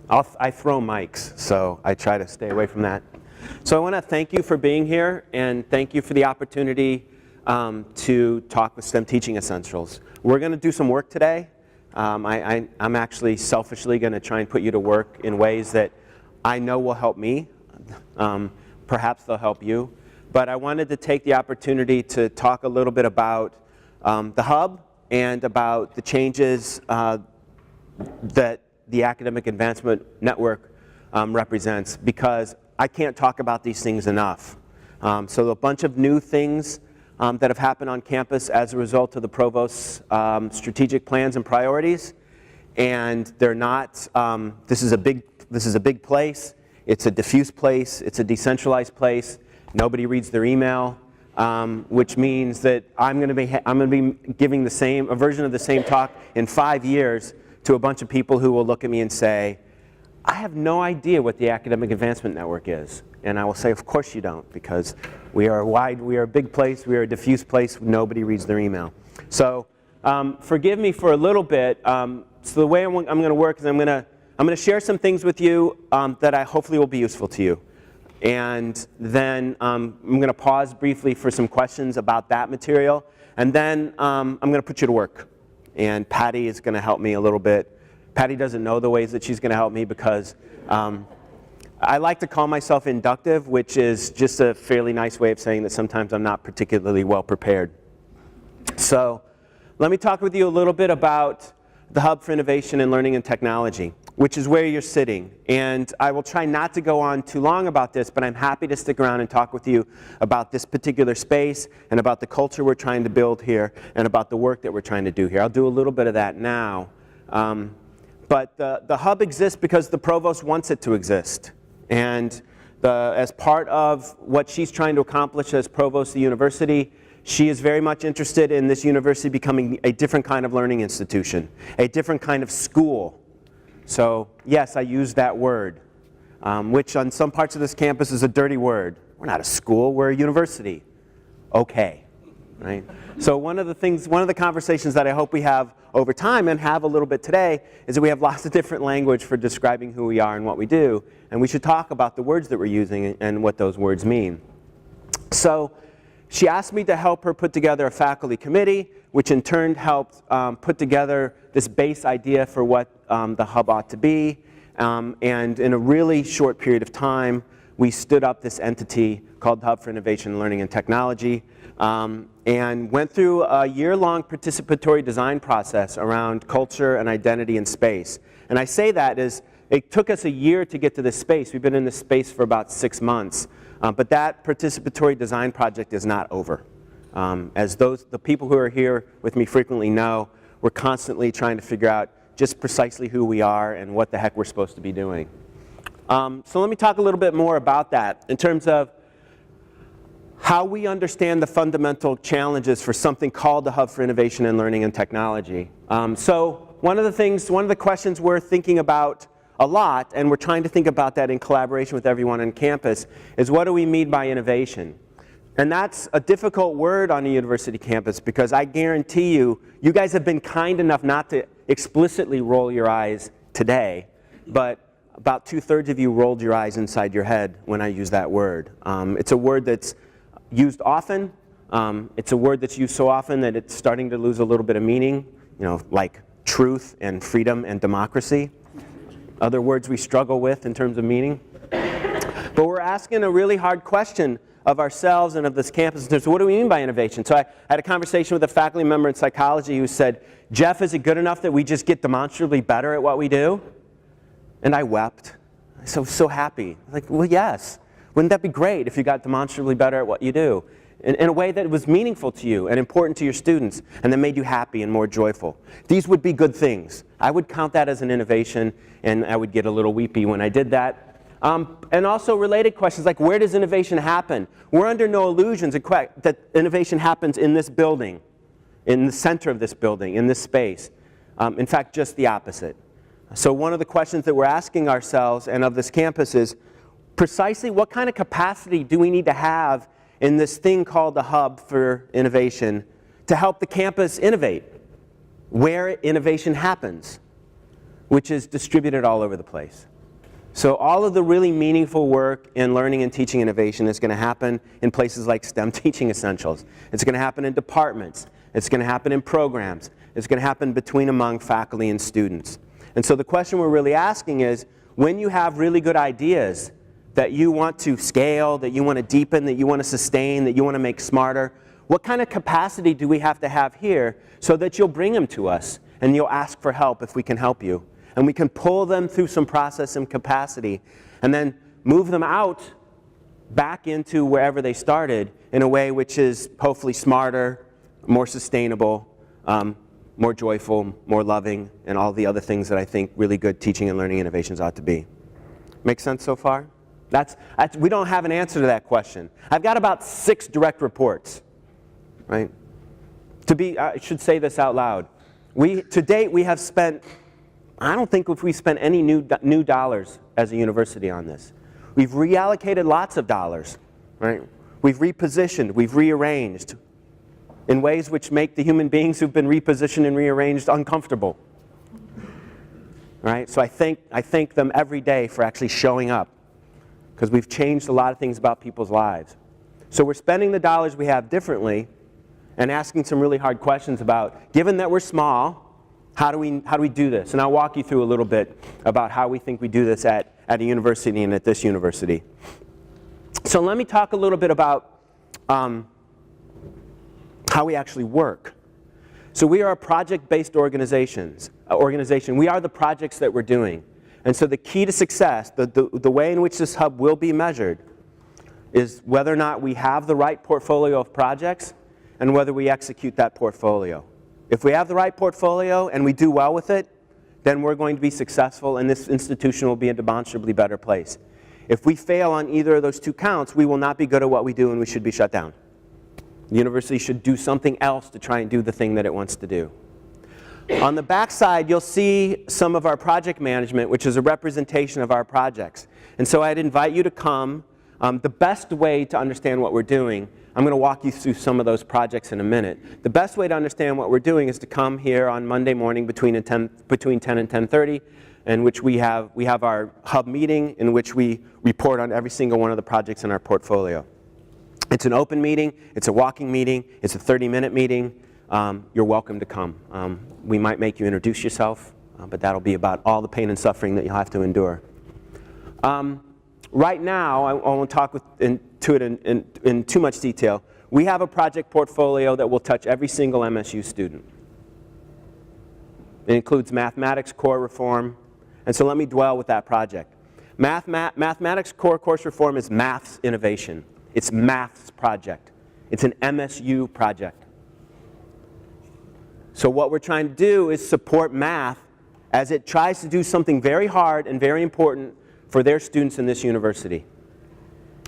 I throw mics, so I try to stay away from that. So I want to thank you for being here, and thank you for the opportunity to talk with STEM Teaching Essentials. We're going to do some work today. I'm actually selfishly going to try and put you to work in ways that I know will help me. Perhaps they'll help you. But I wanted to take the opportunity to talk a little bit about the Hub and about the changes that the Academic Advancement Network represents, because I can't talk about these things enough. So a bunch of new things that have happened on campus as a result of the Provost's strategic plans and priorities, and they're not, this is a big place, it's a diffuse place, it's a decentralized place, nobody reads their email, which means that I'm going to be giving a version of the same talk in 5 years to a bunch of people who will look at me and say, I have no idea what the Academic Advancement Network is. And I will say, of course you don't, because we are a big place, we are a diffuse place, nobody reads their email. So forgive me for a little bit. So the way I'm going to work is I'm going to share some things with you that I hopefully will be useful to you. And then I'm going to pause briefly for some questions about that material. And then I'm going to put you to work. And Patty is going to help me a little bit. Patty doesn't know the ways that she's going to help me, because I like to call myself inductive, which is just a fairly nice way of saying that sometimes I'm not particularly well prepared. So let me talk with you a little bit about the Hub for Innovation in Learning and Technology, which is where you're sitting. And I will try not to go on too long about this, but I'm happy to stick around and talk with you about this particular space and about the culture we're trying to build here and about the work that we're trying to do here. I'll do a little bit of that now. But the Hub exists because the Provost wants it to exist. And as part of what she's trying to accomplish as Provost of the university, she is very much interested in this university becoming a different kind of learning institution, a different kind of school. So yes, I use that word, which on some parts of this campus is a dirty word. We're not a school, we're a university. Okay, right? So one of the conversations that I hope we have over time, and have a little bit today, is that we have lots of different language for describing who we are and what we do, and we should talk about the words that we're using and what those words mean. So she asked me to help her put together a faculty committee, which in turn helped put together this base idea for what the Hub ought to be. And in a really short period of time, we stood up this entity called the Hub for Innovation in Learning and Technology, and went through a year-long participatory design process around culture and identity and space. And I say that as it took us a year to get to this space. We've been in this space for about 6 months. But that participatory design project is not over. As the people who are here with me frequently know, we're constantly trying to figure out just precisely who we are and what the heck we're supposed to be doing. So let me talk a little bit more about that in terms of how we understand the fundamental challenges for something called the Hub for Innovation in Learning and Technology. So one of the questions we're thinking about a lot, and we're trying to think about that in collaboration with everyone on campus, is what do we mean by innovation? And that's a difficult word on a university campus, because I guarantee you, you guys have been kind enough not to explicitly roll your eyes today, but about 2/3 of you rolled your eyes inside your head when I use that word. It's a word that's used often. It's a word that's used so often that it's starting to lose a little bit of meaning, like truth and freedom and democracy. Other words we struggle with in terms of meaning. But we're asking a really hard question of ourselves and of this campus in terms of what do we mean by innovation? So I had a conversation with a faculty member in psychology who said, Jeff, is it good enough that we just get demonstrably better at what we do? And I wept. I was so happy. Like, well, yes. Wouldn't that be great if you got demonstrably better at what you do? In a way that was meaningful to you and important to your students and that made you happy and more joyful. These would be good things. I would count that as an innovation, and I would get a little weepy when I did that. And also related questions like, where does innovation happen? We're under no illusions that innovation happens in this building, in the center of this building, in this space. In fact, just the opposite. So one of the questions that we're asking ourselves and of this campus is precisely what kind of capacity do we need to have in this thing called the Hub for Innovation to help the campus innovate, where innovation happens, which is distributed all over the place. So all of the really meaningful work in learning and teaching innovation is going to happen in places like STEM Teaching Essentials. It's going to happen in departments. It's going to happen in programs. It's going to happen between among faculty and students. And so the question we're really asking is, when you have really good ideas that you want to scale, that you want to deepen, that you want to sustain, that you want to make smarter, what kind of capacity do we have to have here so that you'll bring them to us and you'll ask for help if we can help you? And we can pull them through some process and capacity and then move them out back into wherever they started in a way which is hopefully smarter, more sustainable, more joyful, more loving, and all the other things that I think really good teaching and learning innovations ought to be. Make sense so far? We don't have an answer to that question. I've got about 6 direct reports, right? I should say this out loud. To date, we have spent, I don't think if we spent any new dollars as a university on this. We've reallocated lots of dollars, right? We've repositioned, we've rearranged in ways which make the human beings who've been repositioned and rearranged uncomfortable, right? So I thank them every day for actually showing up, because we've changed a lot of things about people's lives. So we're spending the dollars we have differently and asking some really hard questions about, given that we're small, how do we do this? And I'll walk you through a little bit about how we think we do this at a university and at this university. So let me talk a little bit about how we actually work. So we are a project-based organization. We are the projects that we're doing. And so the key to success, the way in which this hub will be measured, is whether or not we have the right portfolio of projects and whether we execute that portfolio. If we have the right portfolio and we do well with it, then we're going to be successful and this institution will be a demonstrably better place. If we fail on either of those 2 counts, we will not be good at what we do and we should be shut down. The university should do something else to try and do the thing that it wants to do. On the back side, you'll see some of our project management, which is a representation of our projects. And so I'd invite you to come. The best way to understand what we're doing, I'm going to walk you through some of those projects in a minute. The best way to understand what we're doing is to come here on Monday morning between 10 and 10:30, in which we have our hub meeting in which we report on every single one of the projects in our portfolio. It's an open meeting, it's a walking meeting, it's a 30-minute meeting. You're welcome to come. We might make you introduce yourself, but that'll be about all the pain and suffering that you'll have to endure. Right now, I won't talk into it in too much detail. We have a project portfolio that will touch every single MSU student. It includes mathematics core reform, and so let me dwell with that project. Mathematics core course reform is math's innovation. It's math's project. It's an MSU project. So what we're trying to do is support math as it tries to do something very hard and very important for their students in this university,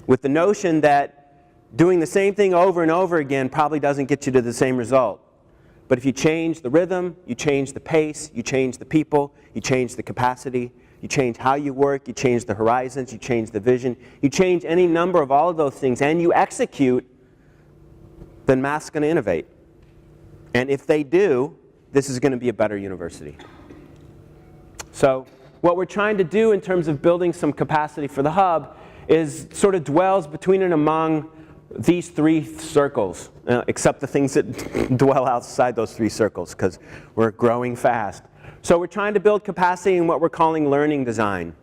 with the notion that doing the same thing over and over again probably doesn't get you to the same result. But if you change the rhythm, you change the pace, you change the people, you change the capacity, you change how you work, you change the horizons, you change the vision, you change any number of all of those things, and you execute, then math's going to innovate. And if they do, this is going to be a better university. So what we're trying to do in terms of building some capacity for the hub is sort of dwells between and among these 3 circles, except the things that dwell outside those 3 circles, because we're growing fast. So we're trying to build capacity in what we're calling learning design.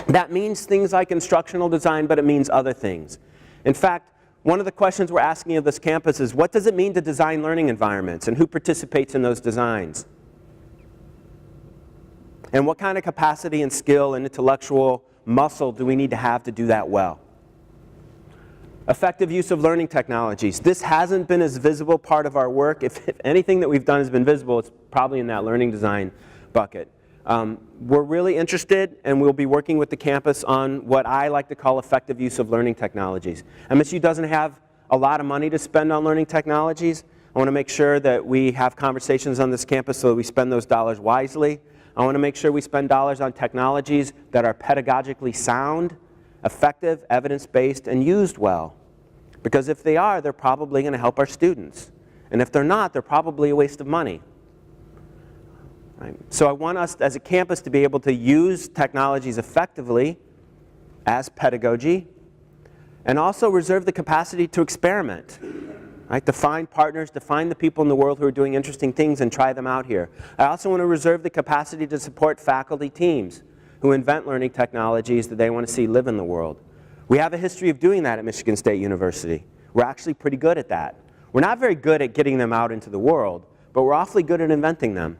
That means things like instructional design, but it means other things. In fact, one of the questions we're asking of this campus is, what does it mean to design learning environments, and who participates in those designs? And what kind of capacity and skill and intellectual muscle do we need to have to do that well? Effective use of learning technologies. This hasn't been as visible part of our work. If anything that we've done has been visible, it's probably in that learning design bucket. We're really interested, and we'll be working with the campus on what I like to call effective use of learning technologies. MSU doesn't have a lot of money to spend on learning technologies. I want to make sure that we have conversations on this campus so that we spend those dollars wisely. I want to make sure we spend dollars on technologies that are pedagogically sound, effective, evidence-based, and used well. Because if they are, they're probably going to help our students. And if they're not, they're probably a waste of money. Right? So I want us as a campus to be able to use technologies effectively as pedagogy, and also reserve the capacity to experiment. Right? To find partners, to find the people in the world who are doing interesting things and try them out here. I also want to reserve the capacity to support faculty teams who invent learning technologies that they want to see live in the world. We have a history of doing that at Michigan State University. We're actually pretty good at that. We're not very good at getting them out into the world, but we're awfully good at inventing them.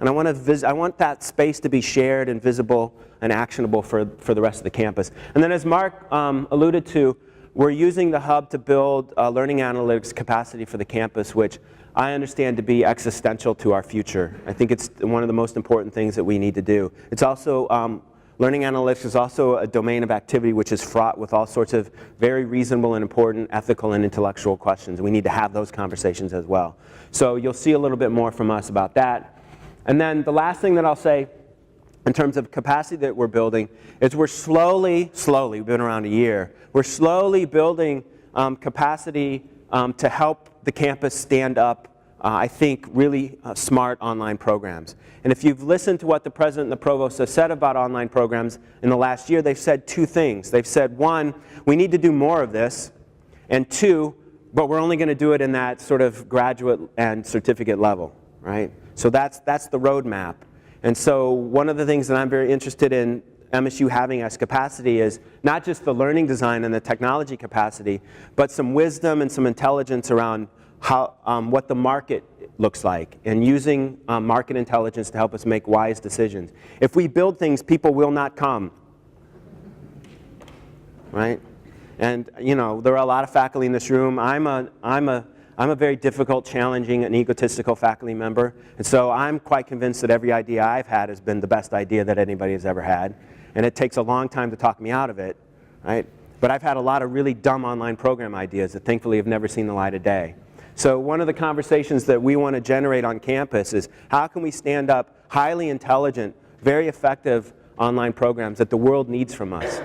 And I want that space to be shared and visible and actionable for the rest of the campus. And then as Mark alluded to, we're using the hub to build learning analytics capacity for the campus, which I understand to be existential to our future. I think it's one of the most important things that we need to do. It's also, learning analytics is also a domain of activity which is fraught with all sorts of very reasonable and important ethical and intellectual questions. We need to have those conversations as well. So you'll see a little bit more from us about that. And then the last thing that I'll say in terms of capacity that we're building is we're slowly, we've been around a year, we're slowly building capacity to help the campus stand up, I think, really smart online programs. And if you've listened to what the president and the provost have said about online programs in the last year, they've said two things. They've said, one, we need to do more of this, and two, but we're only going to do it in that sort of graduate and certificate level, right? So that's the roadmap. And so one of the things that I'm very interested in MSU having as capacity is not just the learning design and the technology capacity, but some wisdom and some intelligence around how, what the market looks like, and using market intelligence to help us make wise decisions. If we build things, people will not come, right? And you know, there are a lot of faculty in this room. I'm a very difficult, challenging, and egotistical faculty member, and so I'm quite convinced that every idea I've had has been the best idea that anybody has ever had, and it takes a long time to talk me out of it, right? But I've had a lot of really dumb online program ideas that thankfully have never seen the light of day. So one of the conversations that we want to generate on campus is how can we stand up highly intelligent, very effective online programs that the world needs from us?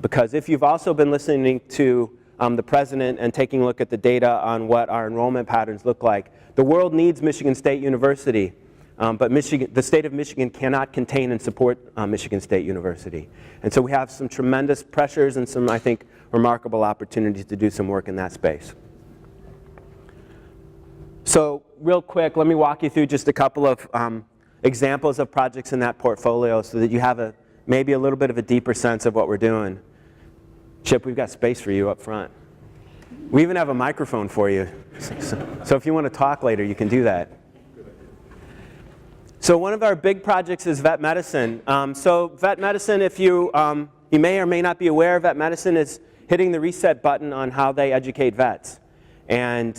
Because if you've also been listening to the president and taking a look at the data on what our enrollment patterns look like, the world needs Michigan State University, but the state of Michigan cannot contain and support Michigan State University. And so we have some tremendous pressures and some, I think, remarkable opportunities to do some work in that space. So real quick, let me walk you through just a couple of examples of projects in that portfolio so that you have maybe a little bit of a deeper sense of what we're doing. Chip, we've got space for you up front. We even have a microphone for you. So if you want to talk later, you can do that. So one of our big projects is vet medicine. So vet medicine, if you may or may not be aware, vet medicine is hitting the reset button on how they educate vets. And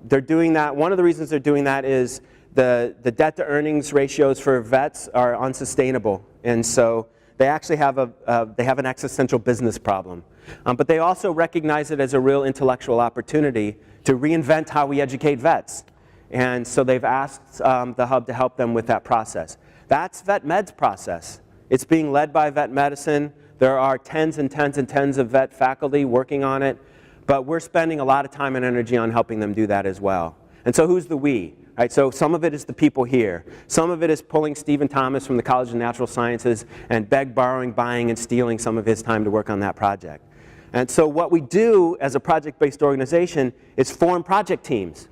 they're doing that. One of the reasons they're doing that is the debt to earnings ratios for vets are unsustainable. And so they actually have an existential business problem. But they also recognize it as a real intellectual opportunity to reinvent how we educate vets. And so they've asked the hub to help them with that process. That's VetMed's process. It's being led by vet medicine. There are tens and tens and tens of vet faculty working on it. But we're spending a lot of time and energy on helping them do that as well. And so who's the we? Right, so some of it is the people here. Some of it is pulling Stephen Thomas from the College of Natural Sciences and borrowing, buying, and stealing some of his time to work on that project. And so what we do as a project-based organization is form project teams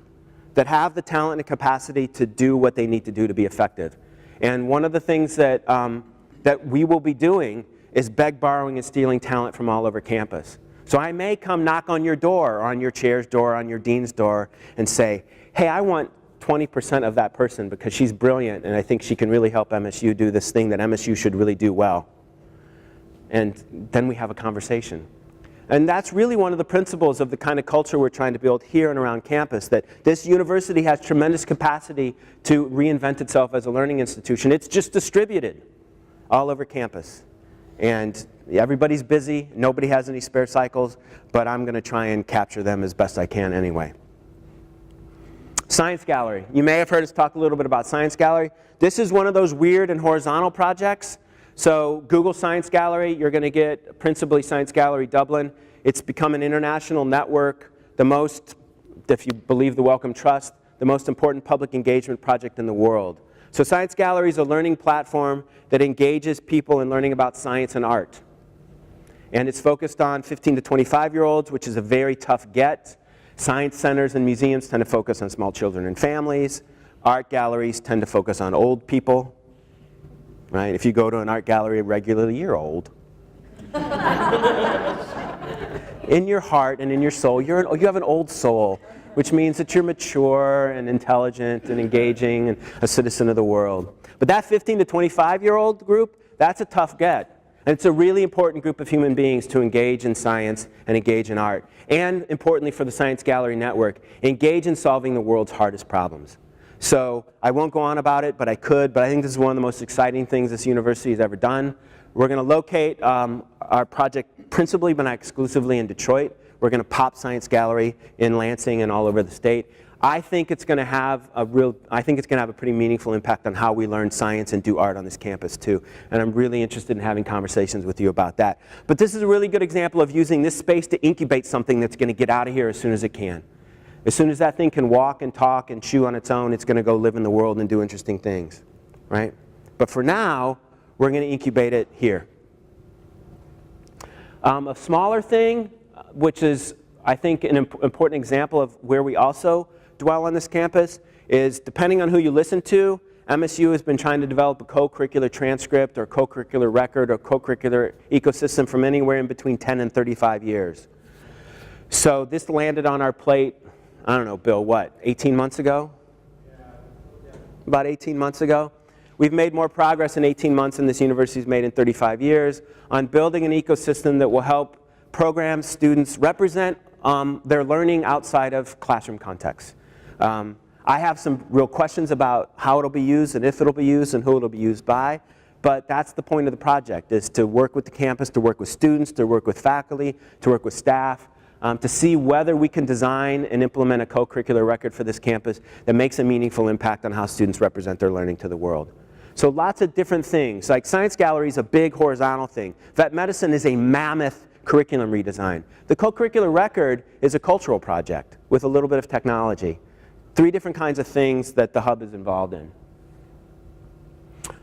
that have the talent and capacity to do what they need to do to be effective. And one of the things that we will be doing is borrowing, and stealing talent from all over campus. So I may come knock on your door, or on your chair's door, or on your dean's door, and say, hey, I want 20% of that person because she's brilliant and I think she can really help MSU do this thing that MSU should really do well. And then we have a conversation. And that's really one of the principles of the kind of culture we're trying to build here and around campus, that this university has tremendous capacity to reinvent itself as a learning institution. It's just distributed all over campus. And everybody's busy, nobody has any spare cycles, but I'm going to try and capture them as best I can anyway. Science Gallery. You may have heard us talk a little bit about Science Gallery. This is one of those weird and horizontal projects. So Google Science Gallery, you're going to get principally Science Gallery Dublin. It's become an international network, the most, if you believe the Wellcome Trust, the most important public engagement project in the world. So Science Gallery is a learning platform that engages people in learning about science and art. And it's focused on 15 to 25-year-olds, which is a very tough get. Science centers and museums tend to focus on small children and families. Art galleries tend to focus on old people. Right? If you go to an art gallery regularly, you're old. In your heart and in your soul, you have an old soul, which means that you're mature and intelligent and engaging and a citizen of the world. But that 15 to 25-year-old group, that's a tough get. And it's a really important group of human beings to engage in science and engage in art. And importantly for the Science Gallery Network, engage in solving the world's hardest problems. So I won't go on about it, but I could. But I think this is one of the most exciting things this university has ever done. We're going to locate our project principally, but not exclusively, in Detroit. We're going to pop Science Gallery in Lansing and all over the state. I think it's going to have a pretty meaningful impact on how we learn science and do art on this campus too. And I'm really interested in having conversations with you about that. But this is a really good example of using this space to incubate something that's going to get out of here as soon as it can. As soon as that thing can walk and talk and chew on its own, it's going to go live in the world and do interesting things, right? But for now, we're going to incubate it here. A smaller thing, which is, I think, an important example of where we also dwell on this campus, is depending on who you listen to, MSU has been trying to develop a co-curricular transcript or co-curricular record or co-curricular ecosystem from anywhere in between 10 and 35 years. So this landed on our plate, I don't know, Bill, what, 18 months ago? About 18 months ago. We've made more progress in 18 months than this university's made in 35 years on building an ecosystem that will help programs, students represent their learning outside of classroom context. I have some real questions about how it'll be used and if it'll be used and who it'll be used by, but that's the point of the project, is to work with the campus, to work with students, to work with faculty, to work with staff, to see whether we can design and implement a co-curricular record for this campus that makes a meaningful impact on how students represent their learning to the world. So lots of different things, like Science Gallery is a big horizontal thing. Vet medicine is a mammoth curriculum redesign. The co-curricular record is a cultural project with a little bit of technology. 3 different kinds of things that the hub is involved in.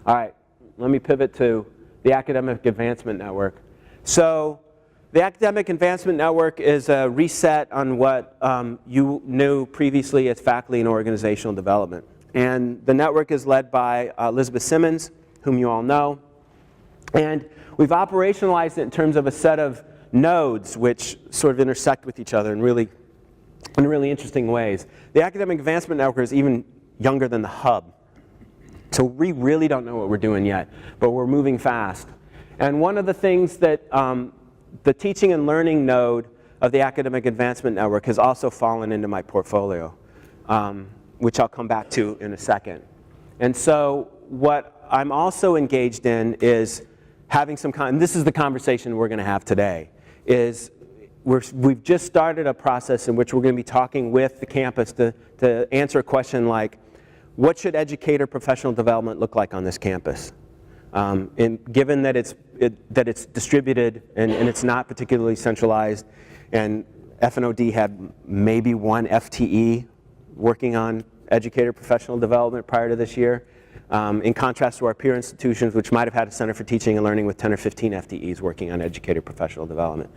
All right, let me pivot to the Academic Advancement Network. So the Academic Advancement Network is a reset on what you knew previously as faculty and organizational development. And the network is led by Elizabeth Simmons, whom you all know. And we've operationalized it in terms of a set of nodes which sort of intersect with each other in really interesting ways. The Academic Advancement Network is even younger than the hub. So we really don't know what we're doing yet, but we're moving fast. And one of the things that the teaching and learning node of the Academic Advancement Network has also fallen into my portfolio, which I'll come back to in a second. And so what I'm also engaged in is having some and this is the conversation we're going to have today, is we've just started a process in which we're going to be talking with the campus to answer a question like, what should educator professional development look like on this campus? And given that it's distributed and it's not particularly centralized, and FNOD had maybe 1 FTE working on educator professional development prior to this year, in contrast to our peer institutions, which might have had a Center for Teaching and Learning with 10 or 15 FTEs working on educator professional development.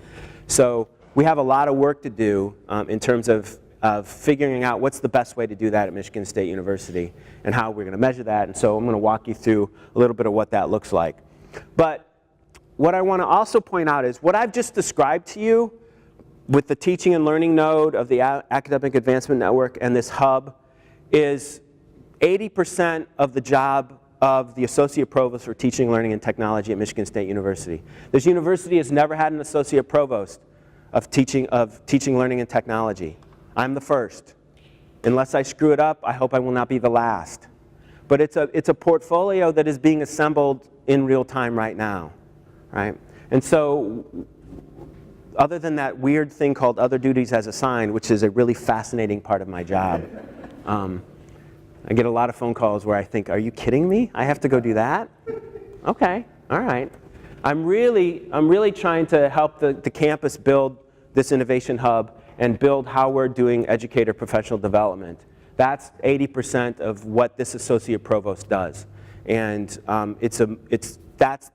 So we have a lot of work to do in terms of figuring out what's the best way to do that at Michigan State University and how we're going to measure that. And so I'm going to walk you through a little bit of what that looks like. But what I want to also point out is what I've just described to you with the teaching and learning node of the Academic Advancement Network and this hub is 80% of the job of the Associate Provost for Teaching, Learning, and Technology at Michigan State University. This university has never had an Associate Provost of Teaching, Learning, and Technology. I'm the first. Unless I screw it up, I hope I will not be the last. But it's a portfolio that is being assembled in real time right now, right? And so other than that weird thing called other duties as assigned, which is a really fascinating part of my job, I get a lot of phone calls where I think, are you kidding me? I have to go do that? Okay, all right. I'm really trying to help the campus build this innovation hub and build how we're doing educator professional development. That's 80% of what this associate provost does. And that's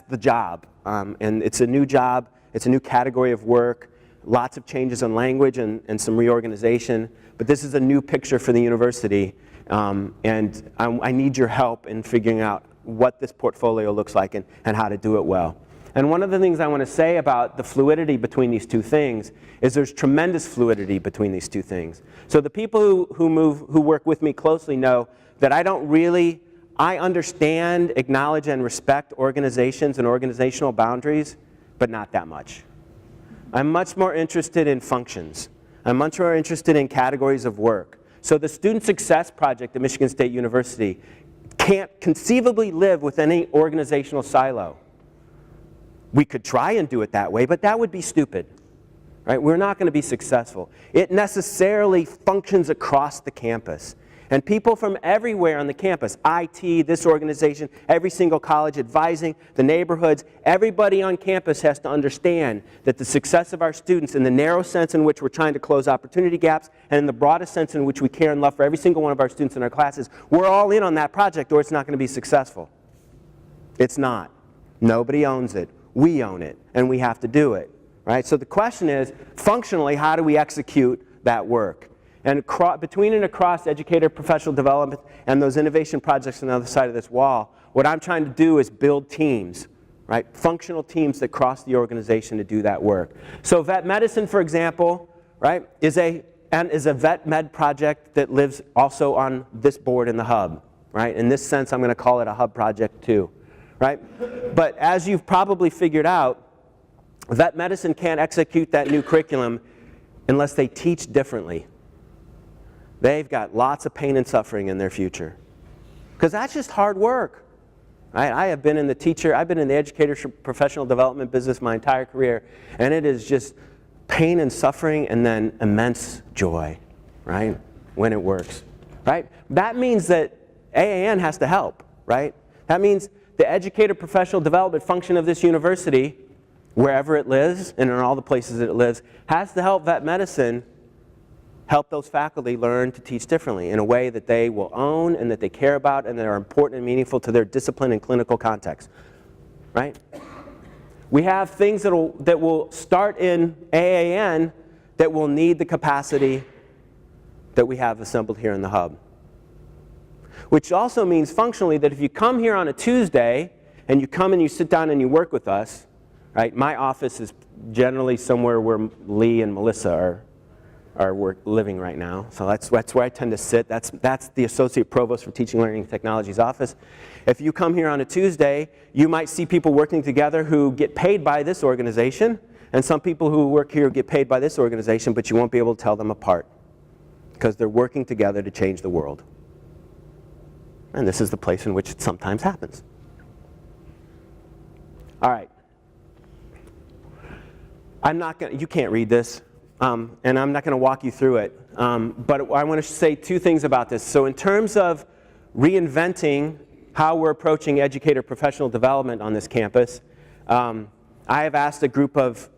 the job. And it's a new job, it's a new category of work, lots of changes in language and some reorganization. But this is a new picture for the university. And I need your help in figuring out what this portfolio looks like and how to do it well. And one of the things I want to say about the fluidity between these two things is there's tremendous fluidity between these two things. So the people who work with me closely know that I understand, acknowledge, and respect organizations and organizational boundaries, but not that much. I'm much more interested in functions. I'm much more interested in categories of work. So the Student Success Project at Michigan State University can't conceivably live with any organizational silo. We could try and do it that way, but that would be stupid. Right? We're not going to be successful. It necessarily functions across the campus. And people from everywhere on the campus, IT, this organization, every single college, advising, the neighborhoods, everybody on campus has to understand that the success of our students, in the narrow sense in which we're trying to close opportunity gaps, and in the broadest sense in which we care and love for every single one of our students in our classes, we're all in on that project or it's not going to be successful. It's not. Nobody owns it. We own it, and we have to do it. Right? So the question is, functionally, how do we execute that work? And between and across educator professional development and those innovation projects on the other side of this wall, what I'm trying to do is build teams, right? Functional teams that cross the organization to do that work. So vet medicine, for example, right, is a vet med project that lives also on this board in the hub. Right? In this sense, I'm going to call it a hub project too. Right? But as you've probably figured out, vet medicine can't execute that new curriculum unless they teach differently. They've got lots of pain and suffering in their future. Because that's just hard work. Right? I've been in the educator professional development business my entire career, and it is just pain and suffering and then immense joy, right? When it works. Right? That means that AAN has to help, right? That means the educator professional development function of this university, wherever it lives and in all the places that it lives, has to help vet medicine help those faculty learn to teach differently in a way that they will own and that they care about and that are important and meaningful to their discipline and clinical context. Right? We have things that will start in AAN that will need the capacity that we have assembled here in the hub. Which also means functionally that if you come here on a Tuesday and you come and you sit down and you work with us, right? My office is generally somewhere where Lee and Melissa are living right now. So that's where I tend to sit. That's the Associate Provost for Teaching, Learning, and Technology's office. If you come here on a Tuesday, you might see people working together who get paid by this organization, and some people who work here get paid by this organization, but you won't be able to tell them apart because they're working together to change the world. And this is the place in which it sometimes happens. All right. You can't read this. And I'm not going to walk you through it. But I want to say two things about this. So in terms of reinventing how we're approaching educator professional development on this campus, I have asked a group of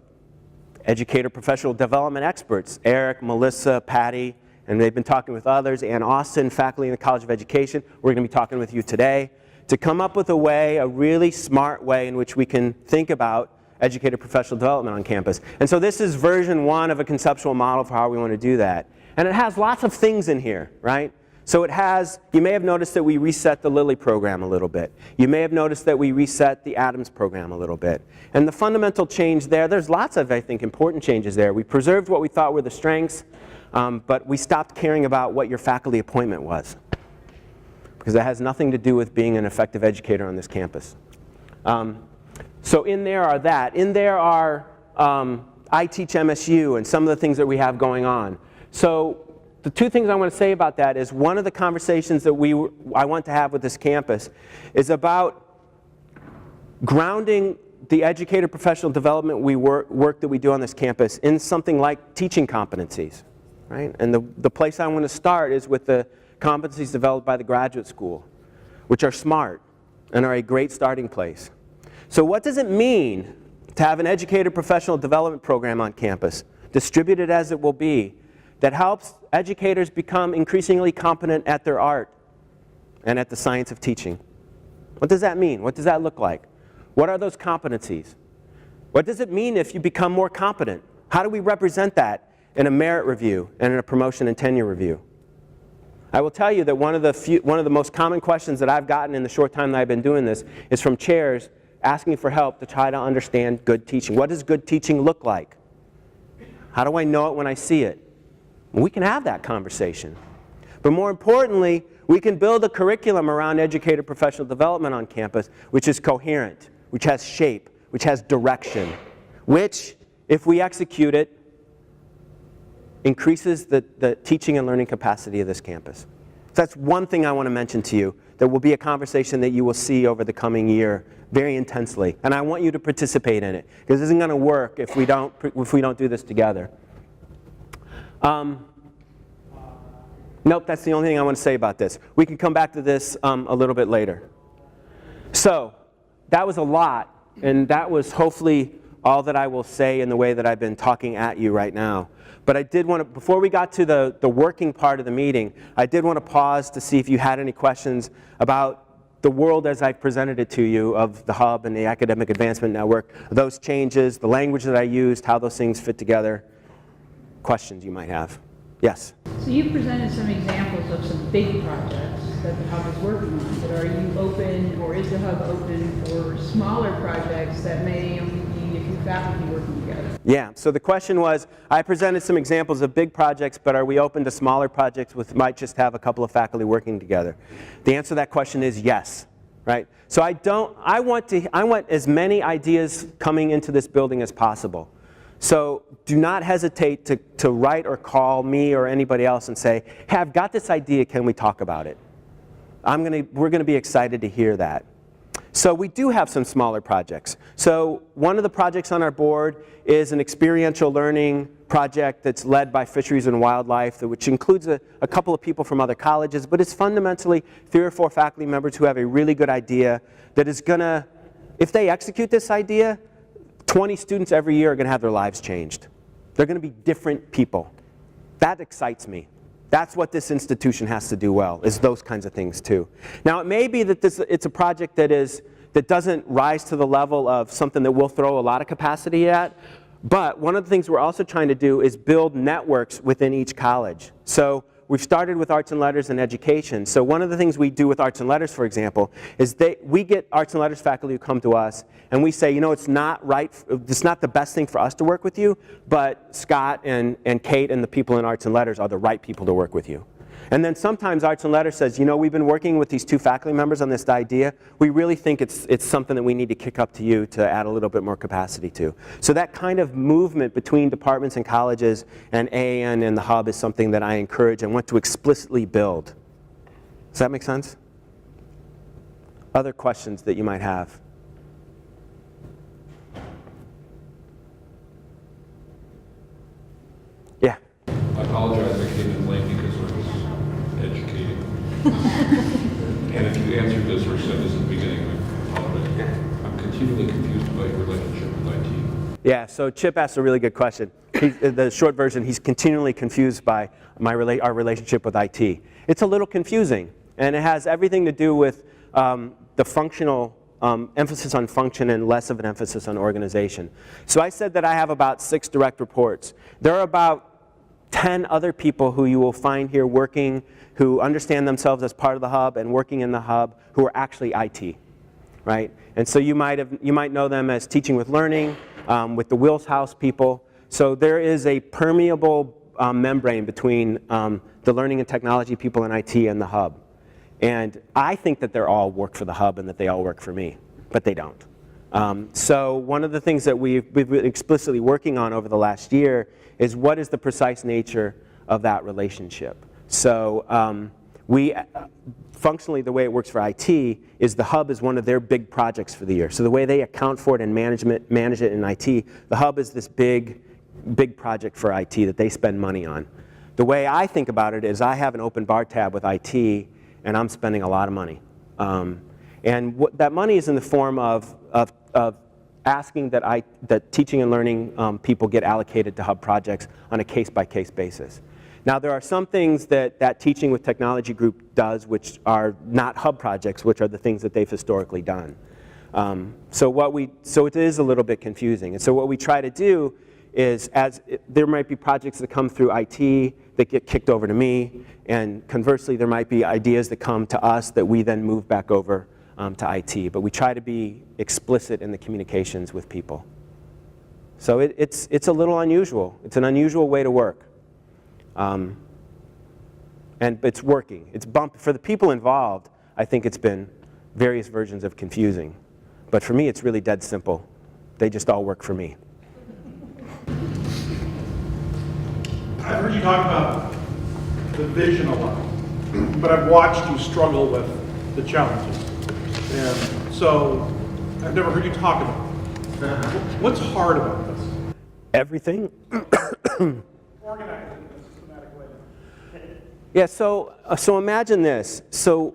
educator professional development experts, Eric, Melissa, Patty, and they've been talking with others, Ann Austin, faculty in the College of Education. We're going to be talking with you today to come up with a really smart way in which we can think about educator professional development on campus. And so this is version 1 of a conceptual model for how we want to do that. And it has lots of things in here, right? So it has, you may have noticed that we reset the Lilly program a little bit. You may have noticed that we reset the Adams program a little bit. And the fundamental change there's lots of, I think, important changes there. We preserved what we thought were the strengths, but we stopped caring about what your faculty appointment was. Because that has nothing to do with being an effective educator on this campus. So in there are that. In there are I Teach MSU and some of the things that we have going on. So the two things I want to say about that is one of the conversations that I want to have with this campus is about grounding the educator professional development work that we do on this campus in something like teaching competencies. Right? And the place I want to start is with the competencies developed by the graduate school, which are smart and are a great starting place. So what does it mean to have an educator professional development program on campus, distributed as it will be, that helps educators become increasingly competent at their art and at the science of teaching. What does that mean? What does that look like? What are those competencies? What does it mean if you become more competent? How do we represent that in a merit review and in a promotion and tenure review? I will tell you that one of the most common questions that I've gotten in the short time that I've been doing this is from chairs asking for help to try to understand good teaching. What does good teaching look like? How do I know it when I see it? We can have that conversation. But more importantly, we can build a curriculum around educator professional development on campus which is coherent, which has shape, which has direction, which, if we execute it, increases the teaching and learning capacity of this campus. So that's one thing I want to mention to you. That will be a conversation that you will see over the coming year very intensely. And I want you to participate in it, because it isn't going to work if we don't do this together. Nope, that's the only thing I want to say about this. We can come back to this a little bit later. So that was a lot, and that was hopefully all that I will say in the way that I've been talking at you right now. But I did want to, before we got to the working part of the meeting, I did want to pause to see if you had any questions about the world as I've presented it to you of the Hub and the Academic Advancement Network, those changes, the language that I used, how those things fit together. Questions you might have. Yes? So you presented some examples of some big projects that the Hub is working on, but are you open, or is the Hub open for smaller projects that may only be a few faculty working together? Yeah, so the question was, I presented some examples of big projects, but are we open to smaller projects which might just have a couple of faculty working together? The answer to that question is yes, right? So I want as many ideas coming into this building as possible. So do not hesitate to write or call me or anybody else and say, hey, I've got this idea, can we talk about it? We're going to be excited to hear that. So we do have some smaller projects. So one of the projects on our board is an experiential learning project that's led by Fisheries and Wildlife, which includes a couple of people from other colleges, but it's fundamentally 3 or 4 faculty members who have a really good idea that is going to, if they execute this idea, 20 students every year are going to have their lives changed. They're going to be different people. That excites me. That's what this institution has to do well, is those kinds of things too. Now it may be that it's a project that doesn't rise to the level of something that we'll throw a lot of capacity at, but one of the things we're also trying to do is build networks within each college. So we've started with arts and letters and education. So one of the things we do with arts and letters, for example, is we get arts and letters faculty who come to us and we say, you know, it's not the best thing for us to work with you, but Scott and Kate and the people in arts and letters are the right people to work with you. And then sometimes arts and letters says, you know, we've been working with these 2 faculty members on this idea. We really think it's something that we need to kick up to you to add a little bit more capacity to. So that kind of movement between departments and colleges and AAN and the Hub is something that I encourage and want to explicitly build. Does that make sense? Other questions that you might have? Yeah. I apologize, I came in late because I was educating. And if you answered this or said this at the beginning, I apologize. I'm continually confused by your relationship with IT. Yeah, so Chip asked a really good question. The short version, he's continually confused by our relationship with IT. It's a little confusing, and it has everything to do with the functional emphasis on function and less of an emphasis on organization. So I said that I have about 6 direct reports. There are about 10 other people who you will find here working, who understand themselves as part of the Hub and working in the Hub, who are actually IT, right? And so you might know them as Teaching with Learning, with the Wills House people. So there is a permeable membrane between the learning and technology people in IT and the Hub. And I think that they all work for the Hub and that they all work for me, but they don't. So one of the things that we've been explicitly working on over the last year is what is the precise nature of that relationship. So functionally the way it works for IT is the Hub is one of their big projects for the year. So the way they account for it and manage it in IT, the Hub is this big project for IT that they spend money on. The way I think about it is I have an open bar tab with IT and I'm spending a lot of money. And that money is in the form of asking that teaching and learning people get allocated to Hub projects on a case-by-case basis. Now, there are some things that that Teaching with Technology group does which are not hub projects, which are the things that they've historically done. So it is a little bit confusing. And so what we try to do is, there might be projects that come through IT that get kicked over to me, and conversely, there might be ideas that come to us that we then move back over to IT. But we try to be explicit in the communications with people. So it's a little unusual. It's an unusual way to work. And it's working. It's for the people involved, I think it's been various versions of confusing. But for me, it's really dead simple. They just all work for me. I've heard you talk about the vision a lot, but I've watched you struggle with the challenges. And so I've never heard you talk about it. What's hard about this? Everything. Organize it in a systematic way. Yeah, so imagine this. So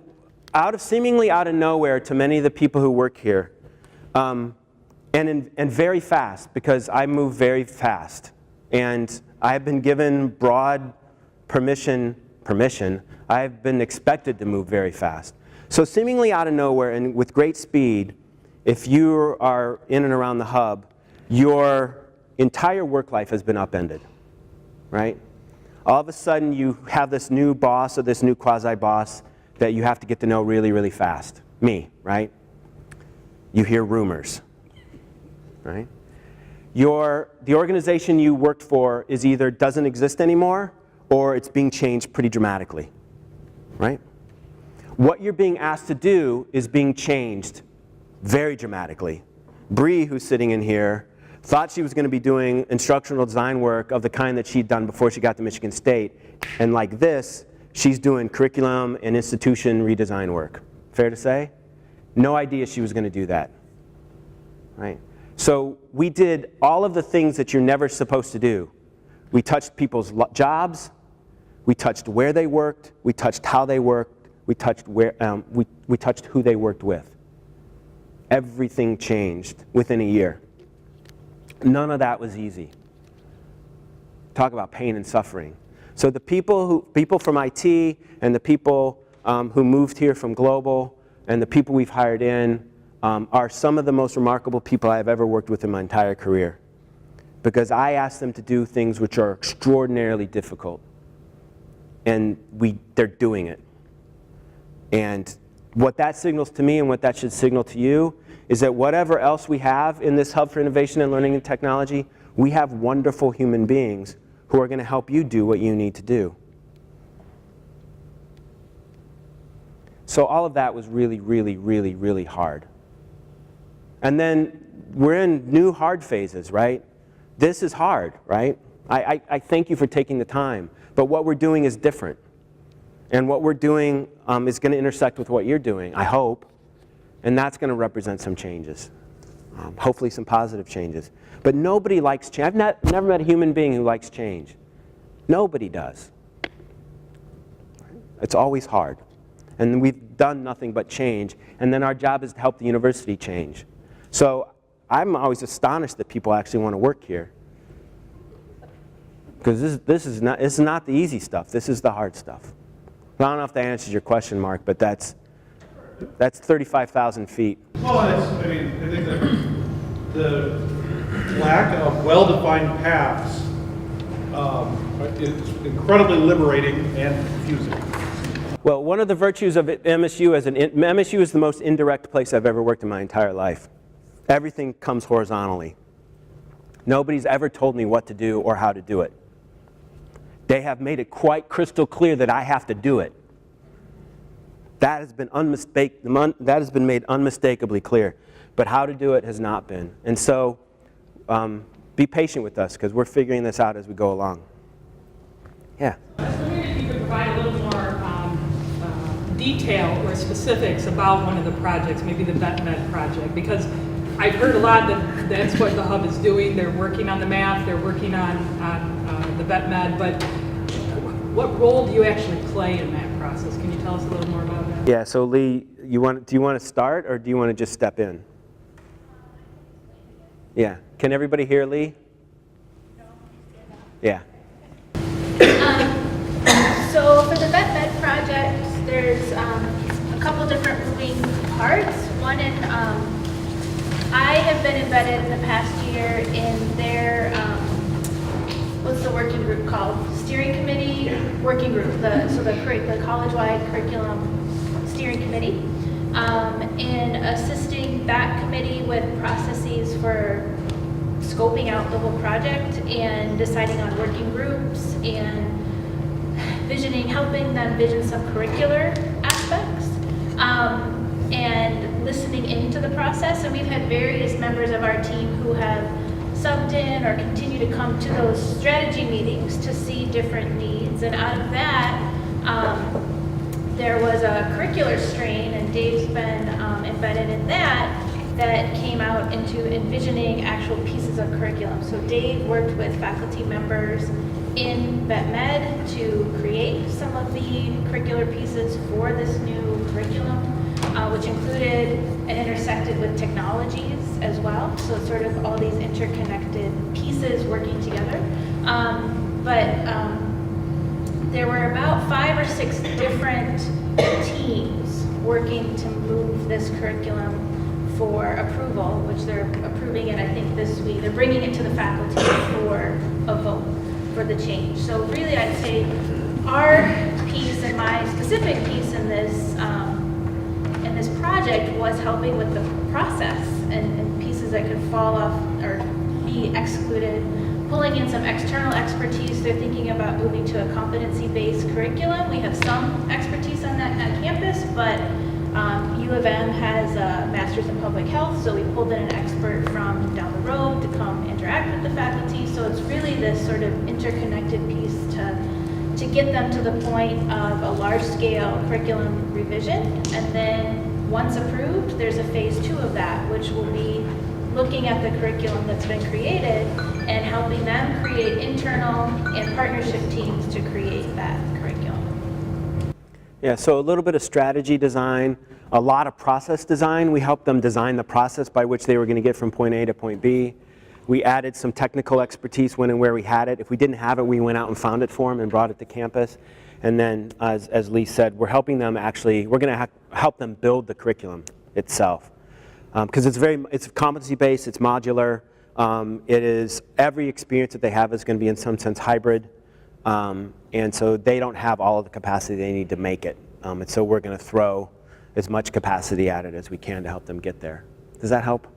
seemingly out of nowhere to many of the people who work here, and very fast, because I move very fast. And I've been given broad permission. I've been expected to move very fast. So seemingly out of nowhere and with great speed, if you are in and around the hub, your entire work life has been upended, right? All of a sudden you have this new boss or this new quasi-boss that you have to get to know really, really fast. Me, right? You hear rumors, right? The organization you worked for is either doesn't exist anymore or it's being changed pretty dramatically, right? What you're being asked to do is being changed very dramatically. Bree, who's sitting in here, thought she was going to be doing instructional design work of the kind that she'd done before she got to Michigan State. And like this, she's doing curriculum and institution redesign work. Fair to say? No idea she was going to do that, right? So we did all of the things that you're never supposed to do. We touched people's jobs. We touched where they worked. We touched how they worked. We touched we touched who they worked with. Everything changed within a year. None of that was easy. Talk about pain and suffering. So the people from IT and the people who moved here from Global and the people we've hired in are some of the most remarkable people I've ever worked with in my entire career. Because I asked them to do things which are extraordinarily difficult. And they're doing it. And what that signals to me and what that should signal to you is that whatever else we have in this Hub for Innovation and Learning and Technology, we have wonderful human beings who are going to help you do what you need to do. So all of that was really, really, really, really hard. And then we're in new hard phases, right? This is hard, right? I thank you for taking the time. But what we're doing is different. And what we're doing is going to intersect with what you're doing, I hope. And that's going to represent some changes. Hopefully some positive changes. But nobody likes change. I've never met a human being who likes change. Nobody does. It's always hard. And we've done nothing but change. And then our job is to help the university change. So I'm always astonished that people actually want to work here. Because this is not the easy stuff. This is the hard stuff. I don't know if that answers your question, Mark, but that's 35,000 feet. Well, I think that the lack of well-defined paths is incredibly liberating and confusing. Well, one of the virtues of MSU MSU is the most indirect place I've ever worked in my entire life. Everything comes horizontally. Nobody's ever told me what to do or how to do it. They have made it quite crystal clear that I have to do it. That has been made unmistakably clear. But how to do it has not been. And so be patient with us, because we're figuring this out as we go along. Yeah? I was wondering if you could provide a little more detail or specifics about one of the projects, maybe the VetMed project, because I've heard a lot that that's what the Hub is doing. They're working on the math, they're working on the VetMed, but what role do you actually play in that process? Can you tell us a little more about that? Yeah, so Lee, do you want to start, or do you want to just step in? Yeah. Can everybody hear Lee? Yeah. So for the vet med project, there's a couple different moving parts. One in, I have been embedded in the past year in their, what's the working group called? Steering committee working group, the college-wide curriculum steering committee, in assisting that committee with processes for scoping out the whole project and deciding on working groups and visioning, helping them vision some curricular aspects, and listening into the process. And we've had various members of our team who have subbed in or continue to come to those strategy meetings to see different needs. And out of that, there was a curricular strain, and Dave's been embedded in that came out into envisioning actual pieces of curriculum. So Dave worked with faculty members in vet med to create some of the curricular pieces for this new curriculum, which included and intersected with technologies as well. So sort of all these interconnected pieces working together. There were about 5 or 6 different teams working to move this curriculum for approval, which they're approving it, I think, this week. They're bringing it to the faculty for a vote for the change. So really, I'd say our piece and my specific piece in this project was helping with the process and pieces that could fall off or be excluded, pulling in some external expertise. They're thinking about moving to a competency-based curriculum. We have some expertise on that at campus, but U of M has a master's in public health, so we pulled in an expert from down the road to come interact with the faculty. So it's really this sort of interconnected piece to get them to the point of a large-scale curriculum revision. And then once approved, there's a phase 2 of that, which will be looking at the curriculum that's been created and helping them create internal and partnership teams to create that curriculum. Yeah, so a little bit of strategy design, a lot of process design. We helped them design the process by which they were going to get from point A to point B. We added some technical expertise when and where we had it. If we didn't have it, we went out and found it for them and brought it to campus. And then, as Lee said, we're helping them actually, we're going to help them build the curriculum itself. Because it's competency-based, it's modular. It is, every experience that they have is going to be in some sense hybrid. And so they don't have all of the capacity they need to make it. And so we're going to throw as much capacity at it as we can to help them get there. Does that help?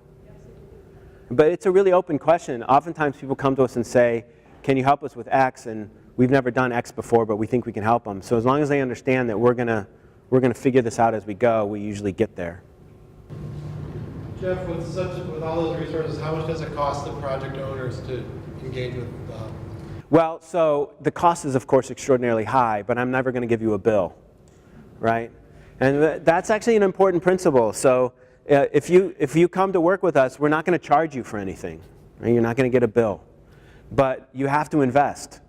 But it's a really open question. Oftentimes people come to us and say, can you help us with X? And we've never done X before, but we think we can help them. So as long as they understand that we're going to figure this out as we go, we usually get there. Jeff, with all those resources, how much does it cost the project owners to engage with? Well, so the cost is, of course, extraordinarily high, but I'm never going to give you a bill, right? And that's actually an important principle. So if you come to work with us, we're not going to charge you for anything. Right? You're not going to get a bill. But you have to invest.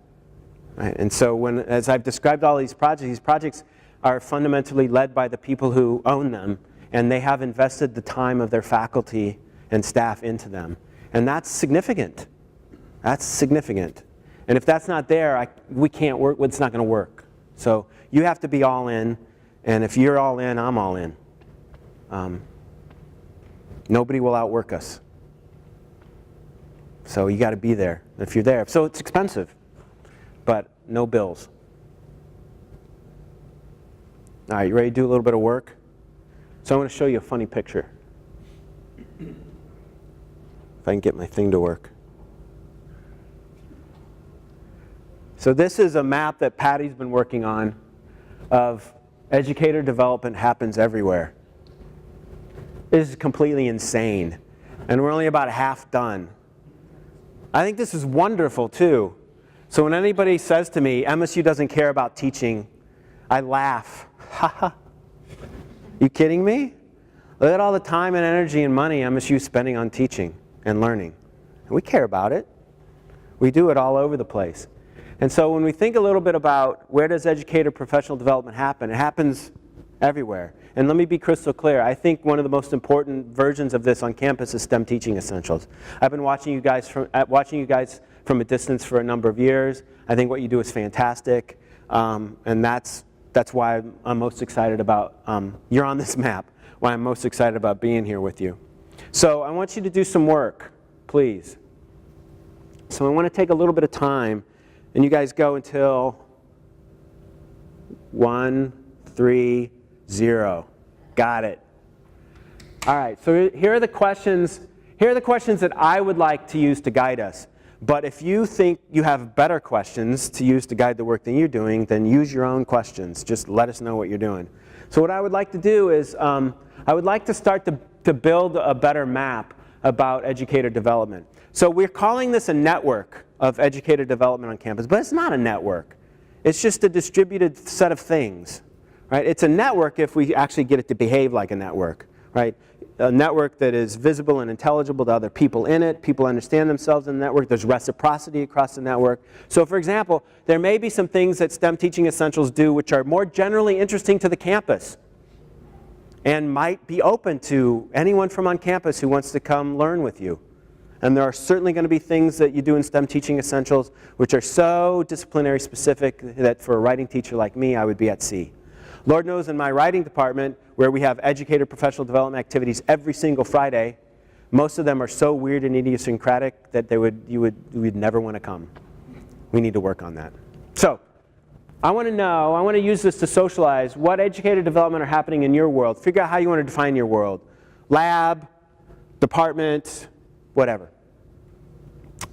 Right? And so as I've described all these projects are fundamentally led by the people who own them, and they have invested the time of their faculty and staff into them. And that's significant. That's significant. And if that's not there, we can't work, it's not going to work. So you have to be all in, and if you're all in, I'm all in. Nobody will outwork us. So you got to be there if you're there. So it's expensive, but no bills. All right, you ready to do a little bit of work? So I'm going to show you a funny picture. If I can get my thing to work. So this is a map that Patty's been working on of educator development happens everywhere. This is completely insane. And we're only about half done. I think this is wonderful too. So when anybody says to me, MSU doesn't care about teaching, I laugh. Ha ha. You kidding me? Look at all the time and energy and money MSU is spending on teaching and learning. And we care about it. We do it all over the place. And so when we think a little bit about where does educator professional development happen, it happens everywhere. And let me be crystal clear. I think one of the most important versions of this on campus is STEM Teaching Essentials. I've been watching you guys from a distance for a number of years. I think what you do is fantastic. And that's why I'm most excited about, you're on this map, why I'm most excited about being here with you. So I want you to do some work, please. So I want to take a little bit of time, and you guys go until 1, 3, 0. Got it. All right, so here are the questions. Here are the questions that I would like to use to guide us. But if you think you have better questions to use to guide the work that you're doing, then use your own questions. Just let us know what you're doing. So what I would like to do is I would like to start to build a better map about educator development. So we're calling this a network of educator development on campus, but it's not a network. It's just a distributed set of things, right? It's a network if we actually get it to behave like a network, right? A network that is visible and intelligible to other people in it. People understand themselves in the network. There's reciprocity across the network. So for example, there may be some things that STEM Teaching Essentials do which are more generally interesting to the campus and might be open to anyone from on campus who wants to come learn with you. And there are certainly going to be things that you do in STEM Teaching Essentials which are so disciplinary specific that for a writing teacher like me, I would be at sea. Lord knows in my writing department, where we have educator professional development activities every single Friday, most of them are so weird and idiosyncratic that you would never want to come. We need to work on that. So I want to use this to socialize what educator development are happening in your world. Figure out how you want to define your world. Lab, department, whatever.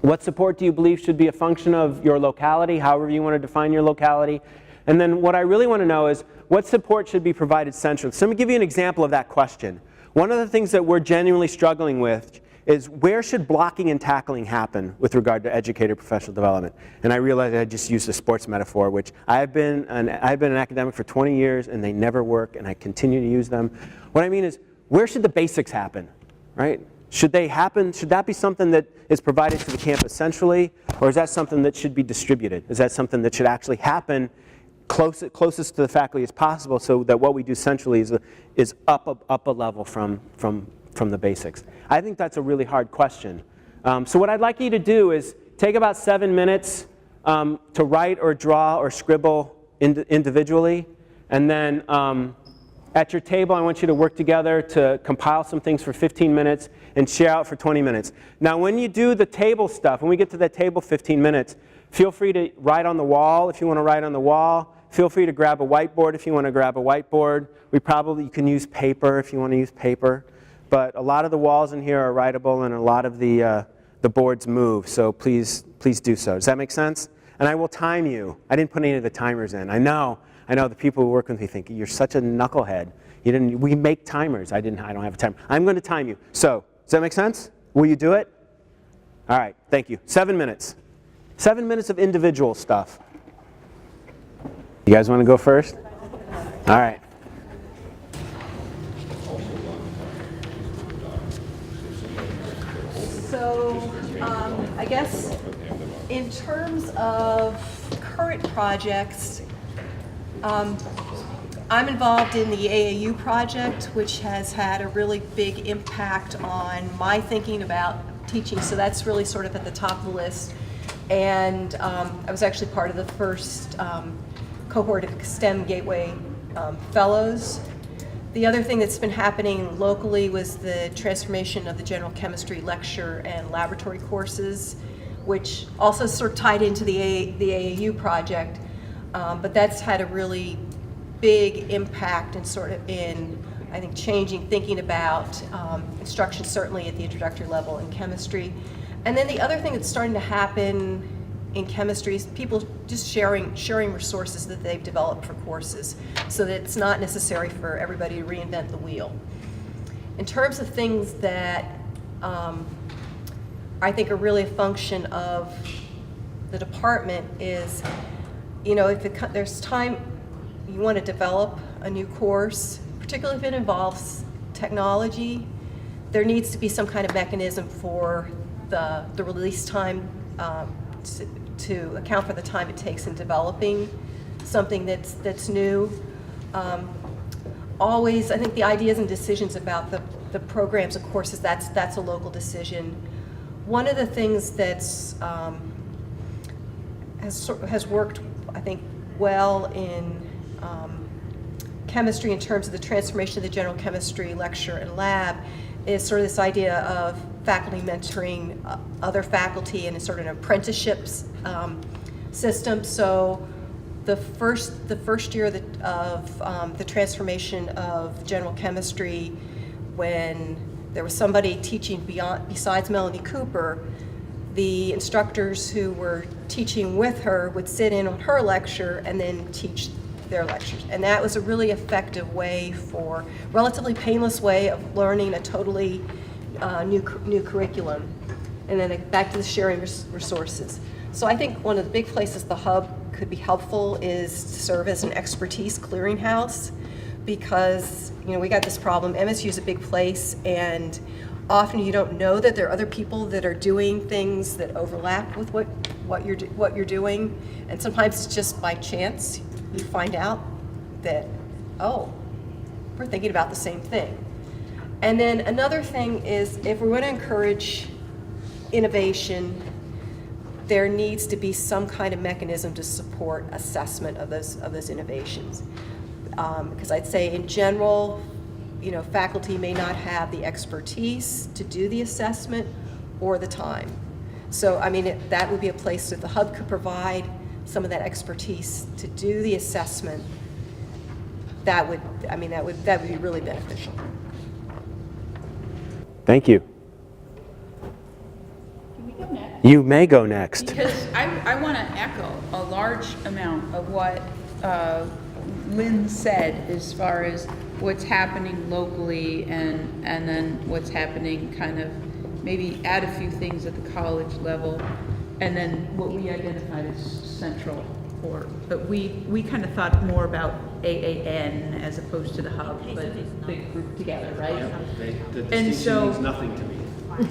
What support do you believe should be a function of your locality, however you want to define your locality? And then what I really want to know is what support should be provided centrally. So let me give you an example of that question. One of the things that we're genuinely struggling with is where should blocking and tackling happen with regard to educator professional development? And I realized I just used a sports metaphor, which I've been an academic for 20 years and they never work and I continue to use them. What I mean is, where should the basics happen, right? Should they happen? Should that be something that is provided to the campus centrally, or is that something that should be distributed? Is that something that should actually happen closest to the faculty as possible, so that what we do centrally is up a level from the basics? I think that's a really hard question. So what I'd like you to do is take about 7 minutes to write or draw or scribble individually, and then at your table I want you to work together to compile some things for 15 minutes and share out for 20 minutes. Now when you do the table stuff, when we get to that table 15 minutes, feel free to write on the wall if you want to write on the wall. Feel free to grab a whiteboard if you want to grab a whiteboard. You can use paper if you want to use paper. But a lot of the walls in here are writable and a lot of the boards move, so please do so. Does that make sense? And I will time you. I didn't put any of the timers in. I know the people who work with me think, you're such a knucklehead. We make timers. I don't have a timer. I'm going to time you. So, does that make sense? Will you do it? All right, thank you. 7 minutes. 7 minutes of individual stuff. You guys want to go first? All right. So I guess in terms of current projects, I'm involved in the AAU project, which has had a really big impact on my thinking about teaching. So that's really sort of at the top of the list. And I was actually part of the first cohort of STEM Gateway Fellows. The other thing that's been happening locally was the transformation of the general chemistry lecture and laboratory courses, which also sort of tied into the AAU project. But that's had a really big impact and sort of in, I think, changing thinking about instruction, certainly at the introductory level in chemistry. And then the other thing that's starting to happen in chemistry is people just sharing resources that they've developed for courses, so that it's not necessary for everybody to reinvent the wheel. In terms of things that I think are really a function of the department is, if there's time you want to develop a new course, particularly if it involves technology, there needs to be some kind of mechanism for the release time to account for the time it takes in developing something that's new. Always, I think the ideas and decisions about the programs and courses, that's a local decision. One of the things that's has worked, I think, well in chemistry in terms of the transformation of the general chemistry lecture and lab is sort of this idea of faculty mentoring other faculty and sort of an apprenticeships system. So the first year of the transformation of general chemistry, when there was somebody teaching besides Melanie Cooper, the instructors who were teaching with her would sit in on her lecture and then teach their lectures. And that was a really effective way relatively painless way of learning a totally new curriculum. And then back to the sharing resources. So I think one of the big places the hub could be helpful is to serve as an expertise clearinghouse, because we got this problem. MSU is a big place, and often you don't know that there are other people that are doing things that overlap with what you're doing, and sometimes it's just by chance you find out that, oh, we're thinking about the same thing. And then another thing is, if we want to encourage innovation, there needs to be some kind of mechanism to support assessment of those innovations. Because I'd say in general, faculty may not have the expertise to do the assessment or the time. So, that would be a place that the hub could provide some of that expertise to do the assessment. That would be really beneficial. Thank you. Can we go next? You may go next. Because I want to echo a large amount of what Lynn said as far as what's happening locally and then what's happening kind of maybe add a few things at the college level, and then what we identified as central. But we kind of thought more about AAN as opposed to the hub, but big group together, right? The And distinction so- means nothing to me.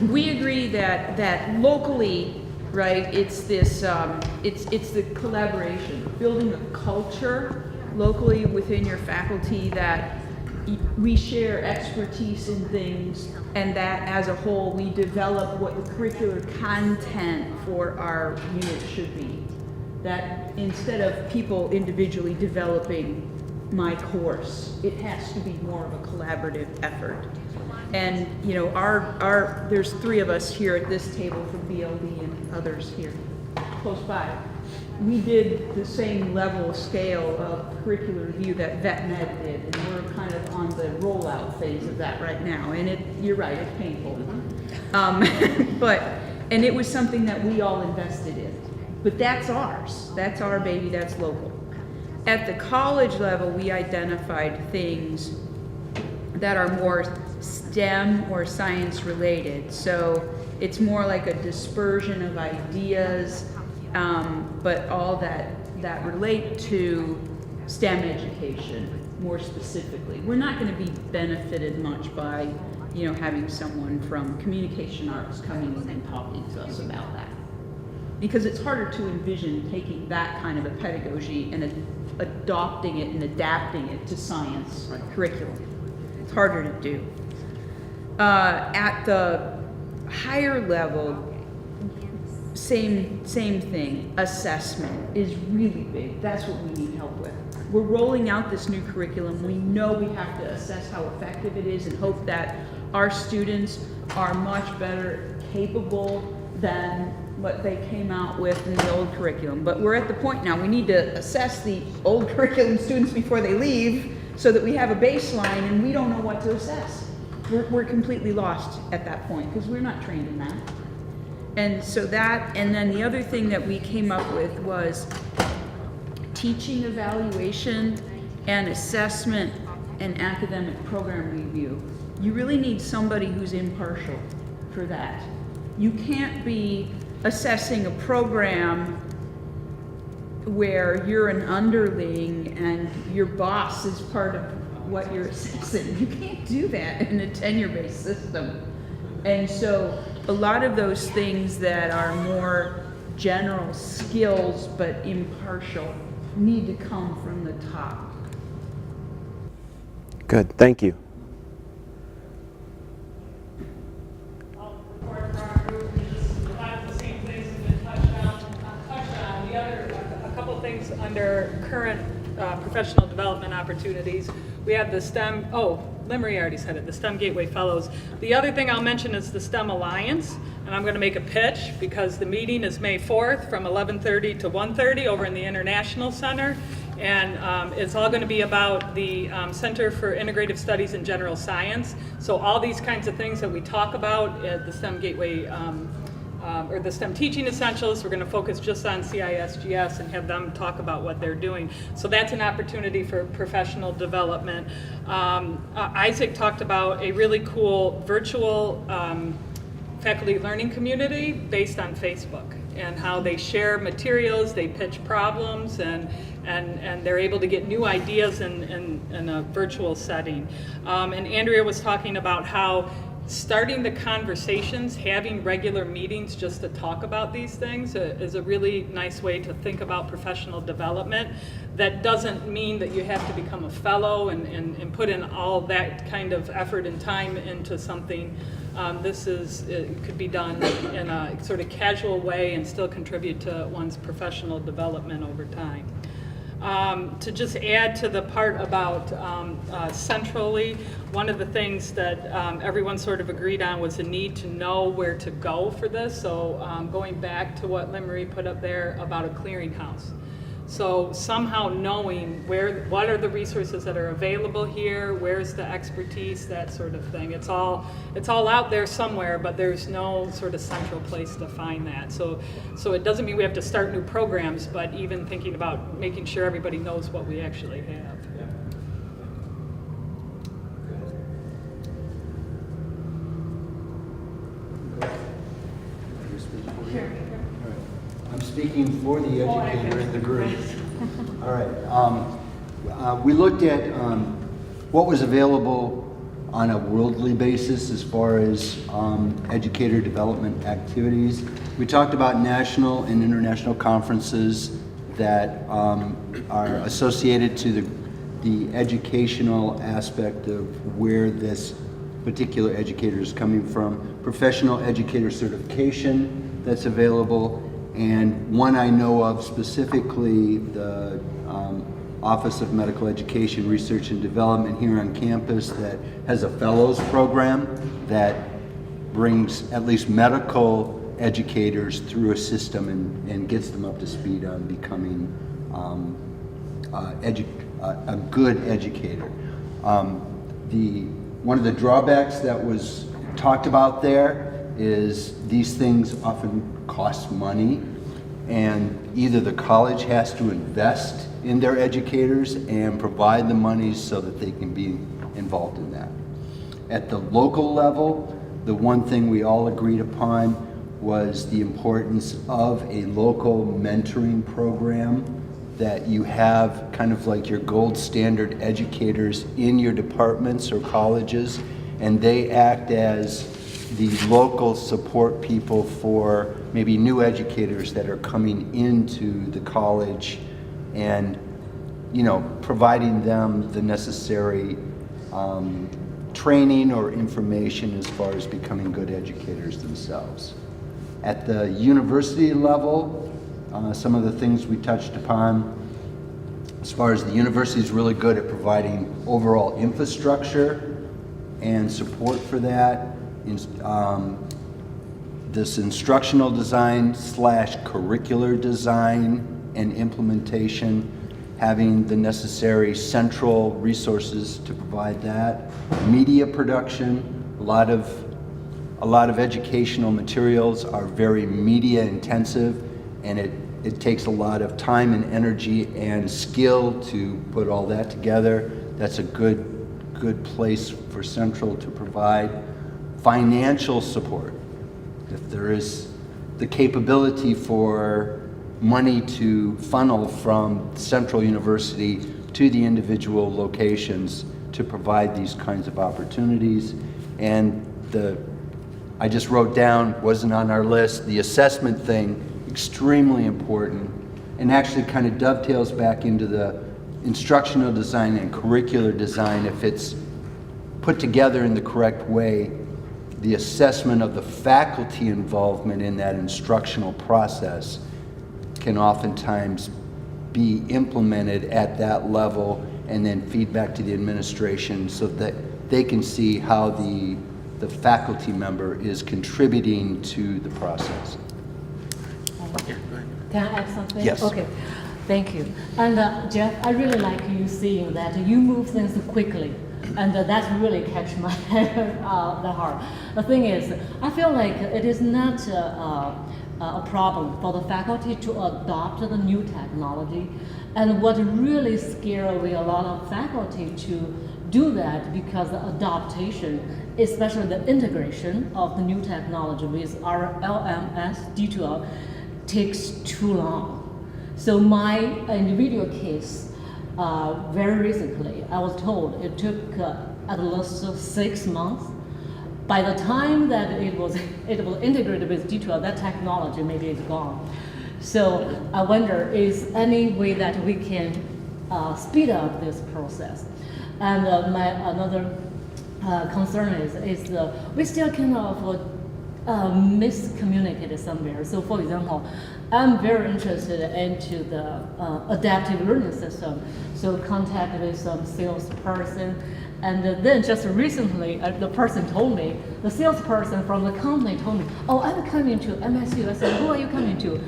We agree that locally, right, it's this, it's the collaboration, building a culture locally within your faculty that we share expertise in things, and that as a whole, we develop what the curricular content for our unit should be. That instead of people individually developing my course, it has to be more of a collaborative effort. And, there's 3 of us here at this table from BLD and others here close by. We did the same level scale of curricular review that VetMed did, and we're kind of on the rollout phase of that right now. And you're right, it's painful. And it was something that we all invested in. But that's ours. That's our baby. That's local. At the college level, we identified things that are more STEM or science related. So it's more like a dispersion of ideas, but all that relate to STEM education more specifically. We're not going to be benefited much by, having someone from communication arts coming in and talking to us about that. Because it's harder to envision taking that kind of a pedagogy and adopting it and adapting it to science curriculum. It's harder to do. At the higher level, same thing. Assessment is really big. That's what we need help with. We're rolling out this new curriculum. We know we have to assess how effective it is and hope that our students are much better capable than what they came out with in the old curriculum. But we're at the point now, we need to assess the old curriculum students before they leave so that we have a baseline and we don't know what to assess. We're completely lost at that point because we're not trained in that. And so that, and then the other thing that we came up with was teaching evaluation and assessment and academic program review. You really need somebody who's impartial for that. You can't be assessing a program where you're an underling and your boss is part of what you're assessing. You can't do that in a tenure-based system. And so a lot of those things that are more general skills but impartial need to come from the top. Good, thank you. Under professional development opportunities. We have the STEM, Limmery already said it, the STEM Gateway Fellows. The other thing I'll mention is the STEM Alliance, and I'm going to make a pitch because the meeting is May 4th from 11:30 to 1:30 over in the International Center. And it's all going to be about the Center for Integrative Studies in General Science. So all these kinds of things that we talk about at the STEM Gateway or the STEM Teaching Essentials, we're going to focus just on CISGS and have them talk about what they're doing. So that's an opportunity for professional development. Isaac talked about a really cool virtual faculty learning community based on Facebook and how they share materials, they pitch problems, and they're able to get new ideas in a virtual setting. And Andrea was talking about how starting the conversations, having regular meetings just to talk about these things is a really nice way to think about professional development. That doesn't mean that you have to become a fellow and put in all that kind of effort and time into something. It could be done in a sort of casual way and still contribute to one's professional development over time. To just add to the part about centrally, one of the things that everyone sort of agreed on was the need to know where to go for this. So going back to what Limmery put up there about a clearinghouse. So somehow knowing what are the resources that are available here, where's the expertise, that sort of thing. It's all out there somewhere, but there's no sort of central place to find that. So it doesn't mean we have to start new programs, but even thinking about making sure everybody knows what we actually have. I'm speaking for the educator in the group. All right. We looked at what was available on a worldly basis as far as educator development activities. We talked about national and international conferences that are associated to the educational aspect of where this particular educator is coming from, professional educator certification that's available, and one I know of specifically, the Office of Medical Education, Research and Development here on campus that has a fellows program that brings at least medical educators through a system and gets them up to speed on becoming a good educator. One of the drawbacks that was talked about there is these things often cost money, and either the college has to invest in their educators and provide the money so that they can be involved in that. At the local level, the one thing we all agreed upon was the importance of a local mentoring program, that you have kind of like your gold standard educators in your departments or colleges, and they act as the local support people for maybe new educators that are coming into the college, and providing them the necessary training or information as far as becoming good educators themselves. At the university level, some of the things we touched upon, as far as the university is really good at providing overall infrastructure and support for that. This instructional design / curricular design and implementation, having the necessary central resources to provide that. Media production, a lot of educational materials are very media intensive, and it takes a lot of time and energy and skill to put all that together. That's a good place for Central to provide. Financial support. If there is the capability for money to funnel from Central University to the individual locations to provide these kinds of opportunities. And I just wrote down, wasn't on our list, the assessment thing, extremely important, and actually kind of dovetails back into the instructional design and curricular design. If it's put together in the correct way, the assessment of the faculty involvement in that instructional process can oftentimes be implemented at that level and then feedback to the administration so that they can see how the faculty member is contributing to the process. Can I add something? Yes. Okay, thank you. And Jeff, I really like you seeing that you move things quickly, and that really catch my the heart. The thing is, I feel like it is not a problem for the faculty to adopt the new technology, and what really scares away a lot of faculty to do that because the adaptation, especially the integration of the new technology with our LMS D12 takes too long. So my individual case, very recently, I was told it took at least 6 months. By the time that it was integrated with D12, that technology maybe is gone. So I wonder, is any way that we can speed up this process? And my another concern is we still kind of miscommunicated somewhere. So for example, I'm very interested into the adaptive learning system. So contact with some salesperson, and then just recently, the person told me, the salesperson from the company told me, oh, I'm coming to MSU. I said, who are you coming to?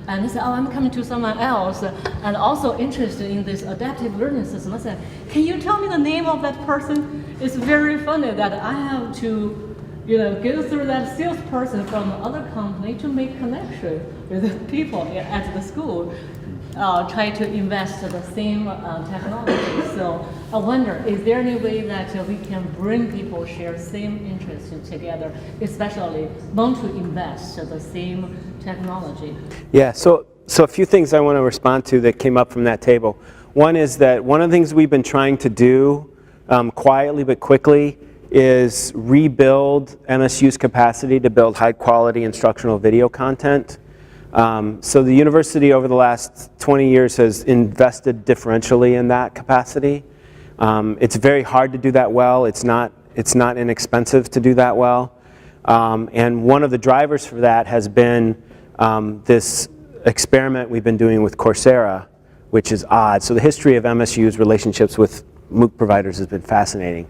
And they said, oh, I'm coming to someone else, and also interested in this adaptive learning system. I said, can you tell me the name of that person? It's very funny that I have to go through that salesperson from the other company to make connection with the people at the school, try to invest the same technology. So I wonder, is there any way that we can bring people share same interests together, especially want to invest the same technology? Yeah, so a few things I want to respond to that came up from that table. One is that one of the things we've been trying to do quietly but quickly is rebuild MSU's capacity to build high quality instructional video content. So the university over the last 20 years has invested differentially in that capacity. It's very hard to do that well. It's not inexpensive to do that well. And one of the drivers for that has been this experiment we've been doing with Coursera, which is odd. So the history of MSU's relationships with MOOC providers has been fascinating.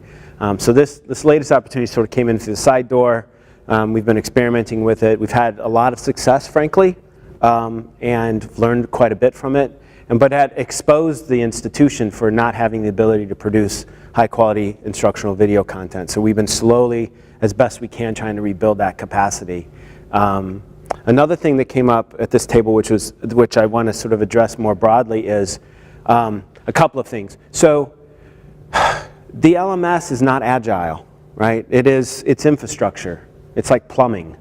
So this latest opportunity sort of came in through the side door. We've been experimenting with it. We've had a lot of success, frankly, and learned quite a bit from it, but had exposed the institution for not having the ability to produce high quality instructional video content. So we've been slowly, as best we can, trying to rebuild that capacity. Another thing that came up at this table, which I want to sort of address more broadly, is a couple of things. So the LMS is not agile, right? It's infrastructure. It's like plumbing.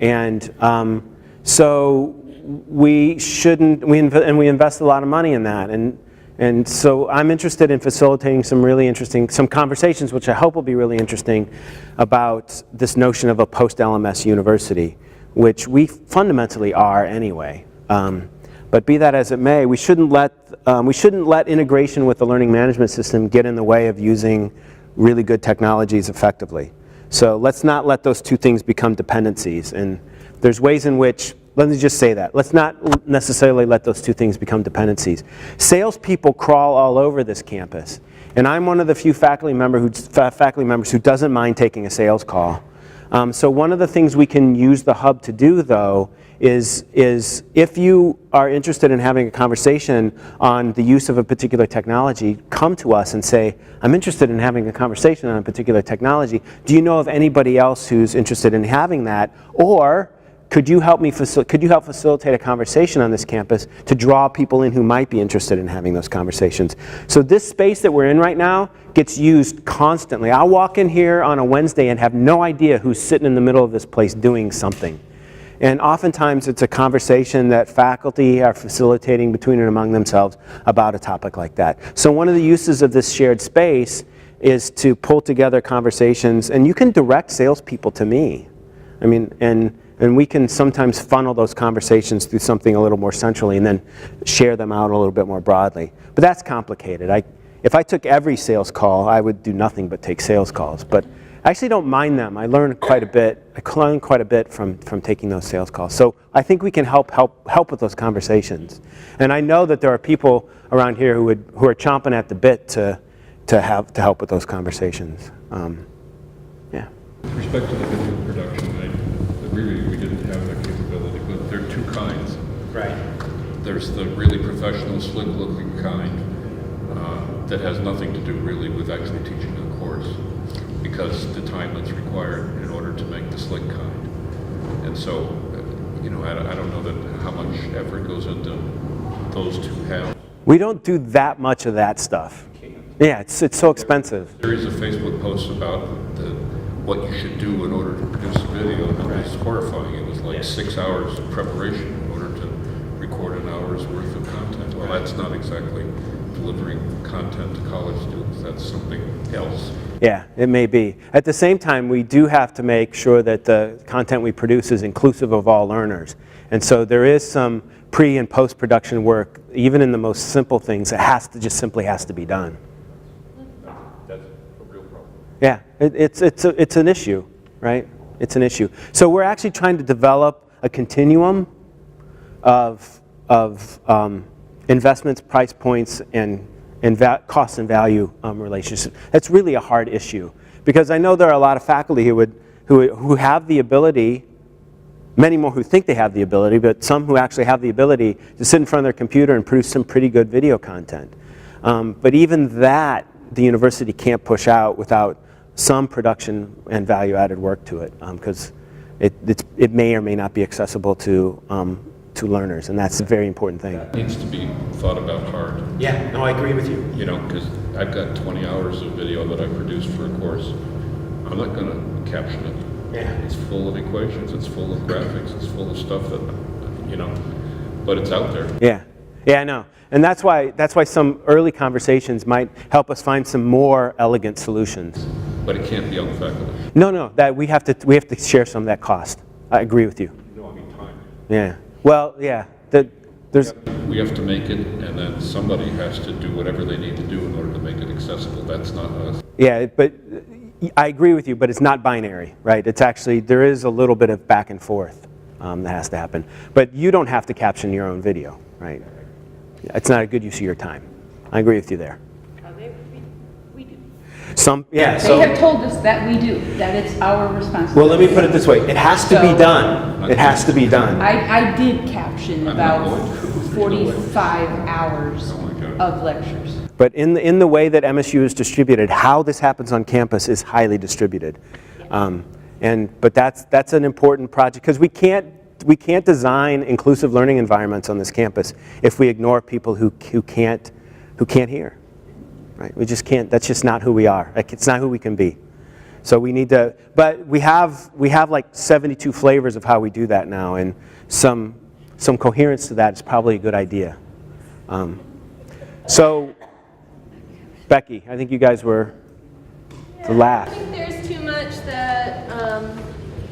And so we invest a lot of money in that. And so I'm interested in facilitating some conversations, which I hope will be really interesting, about this notion of a post-LMS university, which we fundamentally are anyway. But be that as it may, we shouldn't let integration with the learning management system get in the way of using really good technologies effectively. So let's not let those two things become dependencies. And there's ways in which, let me just say that, let's not necessarily let those two things become dependencies. Salespeople crawl all over this campus. And I'm one of the few faculty members who doesn't mind taking a sales call. So one of the things we can use the hub to do, though, is if you are interested in having a conversation on the use of a particular technology, come to us and say, I'm interested in having a conversation on a particular technology. Do you know of anybody else who's interested in having that? Or could you help facilitate a conversation on this campus to draw people in who might be interested in having those conversations? So this space that we're in right now gets used constantly. I'll walk in here on a Wednesday and have no idea who's sitting in the middle of this place doing something. And oftentimes it's a conversation that faculty are facilitating between and among themselves about a topic like that. So one of the uses of this shared space is to pull together conversations, and you can direct salespeople to me. I mean, and we can sometimes funnel those conversations through something a little more centrally and then share them out a little bit more broadly. But that's complicated. If I took every sales call, I would do nothing but take sales calls. But I actually don't mind them. I learn quite a bit. I learn quite a bit from taking those sales calls. So I think we can help with those conversations. And I know that there are people around here who are chomping at the bit to help with those conversations. Yeah. With respect to the video production, I agree with you, we didn't have that capability, but there are two kinds. Right. There's the really professional, slick-looking kind that has nothing to do really with actually teaching a course, because the time that's required in order to make the slick kind. And so, you know, I don't know that how much effort goes into those two halves. We don't do that much of that stuff. Yeah, it's so expensive. There is a Facebook post about what you should do in order to produce a video, and it was horrifying. It was like 6 hours of preparation in order to record an hour's worth of content. Well, that's not exactly delivering content to college students. That's something else. Yeah, it may be. At the same time, we do have to make sure that the content we produce is inclusive of all learners. And so there is some pre- and post-production work, even in the most simple things, that just simply has to be done. That's a real problem. Yeah, it's an issue, right? It's an issue. So we're actually trying to develop a continuum of investments, price points, and cost and value relationship. That's really a hard issue, because I know there are a lot of faculty who have the ability, many more who think they have the ability, but some who actually have the ability to sit in front of their computer and produce some pretty good video content. But even that, the university can't push out without some production and value-added work to it, because it may or may not be accessible to learners, and that's a very important thing. It needs to be thought about hard. Yeah, no, I agree with you. You know, because I've got 20 hours of video that I produced for a course. I'm not going to caption it. Yeah. It's full of equations, it's full of graphics, it's full of stuff that, you know, but it's out there. Yeah, yeah, I know. And that's why some early conversations might help us find some more elegant solutions. But it can't be on the faculty. No, that we have to share some of that cost. I agree with you. No, I mean time. Yeah. Well, yeah. There's. We have to make it, and then somebody has to do whatever they need to do in order to make it accessible. That's not us. Yeah, but I agree with you, but it's not binary, right? It's actually, there is a little bit of back and forth that has to happen. But you don't have to caption your own video, right? It's not a good use of your time. I agree with you there. We do. They have told us that we do, that it's our responsibility. Well, let me put it this way. It has to be done. It has to be done. I did caption I'm not about going to. 45 hours Oh my God. of lectures. But in the way that MSU is distributed, how this happens on campus is highly distributed. But that's an important project, because we can't design inclusive learning environments on this campus if we ignore people who can't hear. Right? We just can't. That's just not who we are. Like, it's not who we can be. So we need to. But we have like 72 flavors of how we do that now, and some coherence to that is probably a good idea. So, Becky, I think you guys were the last. I think there's too much that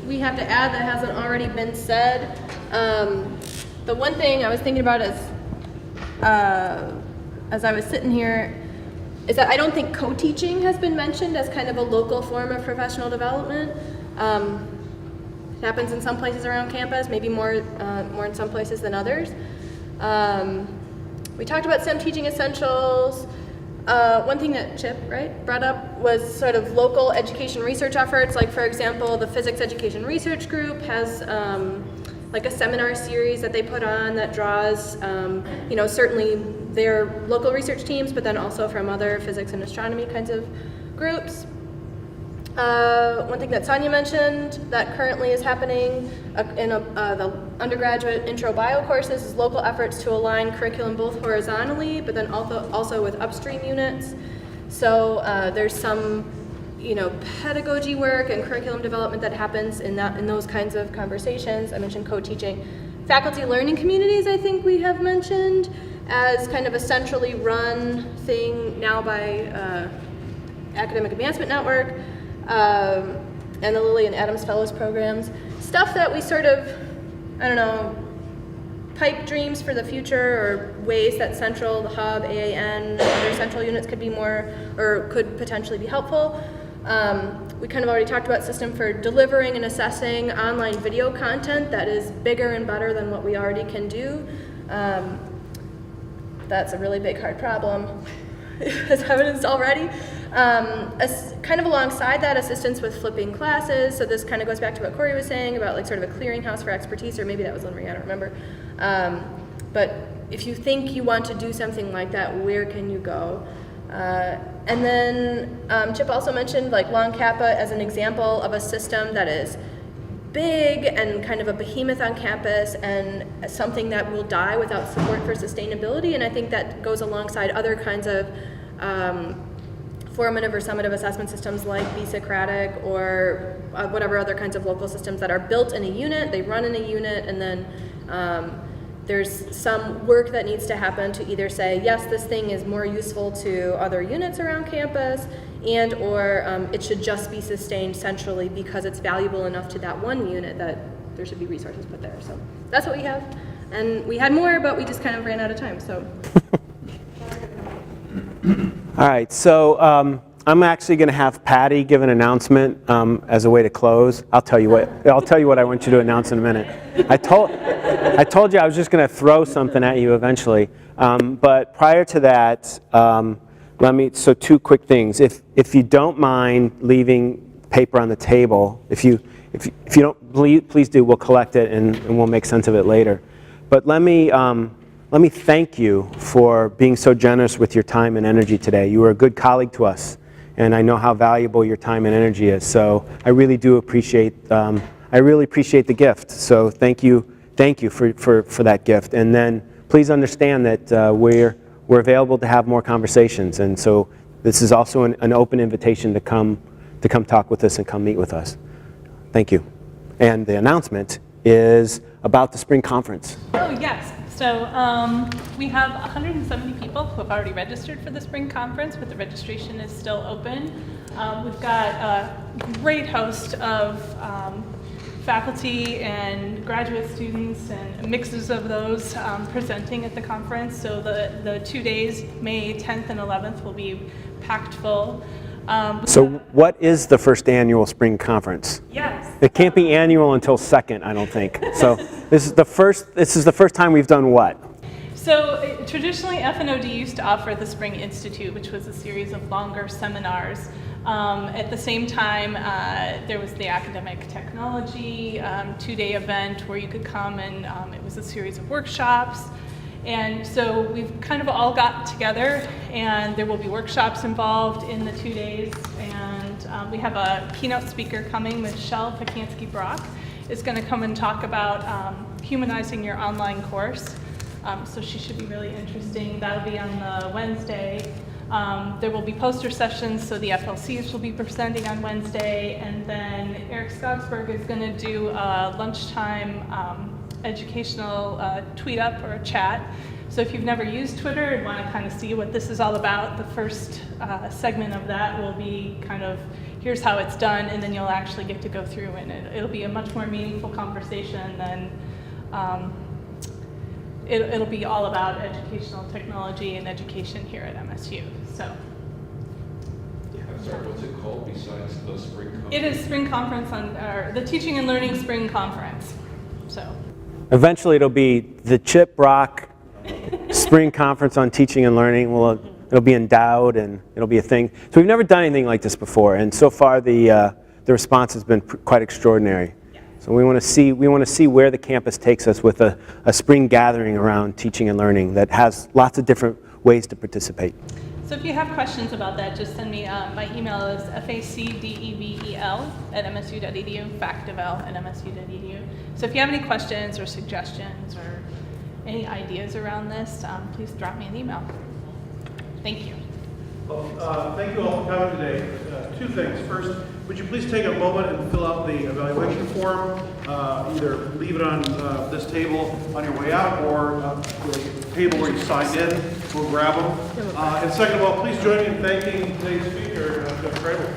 we have to add that hasn't already been said. The one thing I was thinking about is, as I was sitting here, is that I don't think co-teaching has been mentioned as kind of a local form of professional development. It happens in some places around campus, maybe more in some places than others. We talked about STEM teaching essentials. One thing that Chip, brought up was sort of local education research efforts. Like, for example, the Physics Education Research Group has like a seminar series that they put on that draws, certainly their local research teams, but then also from other physics and astronomy kinds of groups. One thing that Sonia mentioned that currently is happening in the undergraduate intro bio courses is local efforts to align curriculum both horizontally, but then also with upstream units. So there's some, pedagogy work and curriculum development that happens in those kinds of conversations. I mentioned co-teaching. Faculty learning communities, I think we have mentioned as kind of a centrally run thing now by Academic Advancement Network. And the Lilly and Adams Fellows programs, stuff that we sort of, pipe dreams for the future, or ways that Central, the Hub, AAN, other central units could be more, or could potentially be helpful. We kind of already talked about system for delivering and assessing online video content that is bigger and better than what we already can do. That's a really big, hard problem, as evidenced already. Kind of alongside that, assistance with flipping classes. So this kind of goes back to what Corey was saying about like sort of a clearinghouse for expertise, or maybe that was Lynn Marie, I don't remember. But if you think you want to do something like that, where can you go? And then Chip also mentioned like Long Kappa as an example of a system that is big and kind of a behemoth on campus and something that will die without support for sustainability. And I think that goes alongside other kinds of formative or summative assessment systems like BSocratic or whatever other kinds of local systems that are built in a unit, they run in a unit, and then there's some work that needs to happen to either say, yes, this thing is more useful to other units around campus, and or it should just be sustained centrally because it's valuable enough to that one unit that there should be resources put there. So that's what we have. And we had more, but we just kind of ran out of time, so. All right, so I'm actually going to have Patty give an announcement as a way to close. I'll tell you what I want you to announce in a minute. I told you I was just going to throw something at you eventually, but prior to that, so two quick things. If you don't mind leaving paper on the table, if you don't, please do. We'll collect it and we'll make sense of it later. But let me thank you for being so generous with your time and energy today. You were a good colleague to us, and I know how valuable your time and energy is. So I really do appreciate. I really appreciate the gift. So thank you for that gift. And then please understand that we're available to have more conversations. And so this is also an open invitation to come talk with us and come meet with us. Thank you. And the announcement is about the spring conference. Oh, yes. So we have 170 people who have already registered for the spring conference, but the registration is still open. We've got a great host of faculty and graduate students and mixes of those presenting at the conference. So the 2 days, May 10th and 11th, will be packed full. So what is the first annual spring conference? Yes. It can't be annual until second, I don't think. So this is the first time we've done what? So traditionally, FNOD used to offer the Spring Institute, which was a series of longer seminars. At the same time, there was the Academic Technology 2-day event where you could come and it was a series of workshops. And so we've kind of all got together, and there will be workshops involved in the 2 days. And we have a keynote speaker coming, Michelle Pacansky-Brock, is going to come and talk about humanizing your online course. So she should be really interesting. That'll be on the Wednesday. There will be poster sessions, so the FLCs will be presenting on Wednesday. And then Eric Skogsberg is going to do a lunchtime educational tweet up or a chat. So if you've never used Twitter and want to kind of see what this is all about, the first segment of that will be kind of, here's how it's done, and then you'll actually get to go through, and it'll be a much more meaningful conversation than, it'll be all about educational technology and education here at MSU. So. I'm sorry, what's it called besides the spring conference? It is Spring Conference, or the Teaching and Learning Spring Conference. So. Eventually it'll be the Chip Brock Spring Conference on Teaching and Learning. It'll be endowed and it'll be a thing. So we've never done anything like this before, and so far the response has been quite extraordinary. So we want to see where the campus takes us with a spring gathering around teaching and learning that has lots of different ways to participate. So if you have questions about that, just send me, my email is facdevel@msu.edu, facdevel@msu.edu. So if you have any questions or suggestions or any ideas around this, please drop me an email. Thank you. Well, thank you all for coming today. Two things. First, would you please take a moment and fill out the evaluation form? Either leave it on this table on your way out, or the table where you signed in. We'll grab them. And second of all, please join me in thanking today's speaker, Jeff Grable.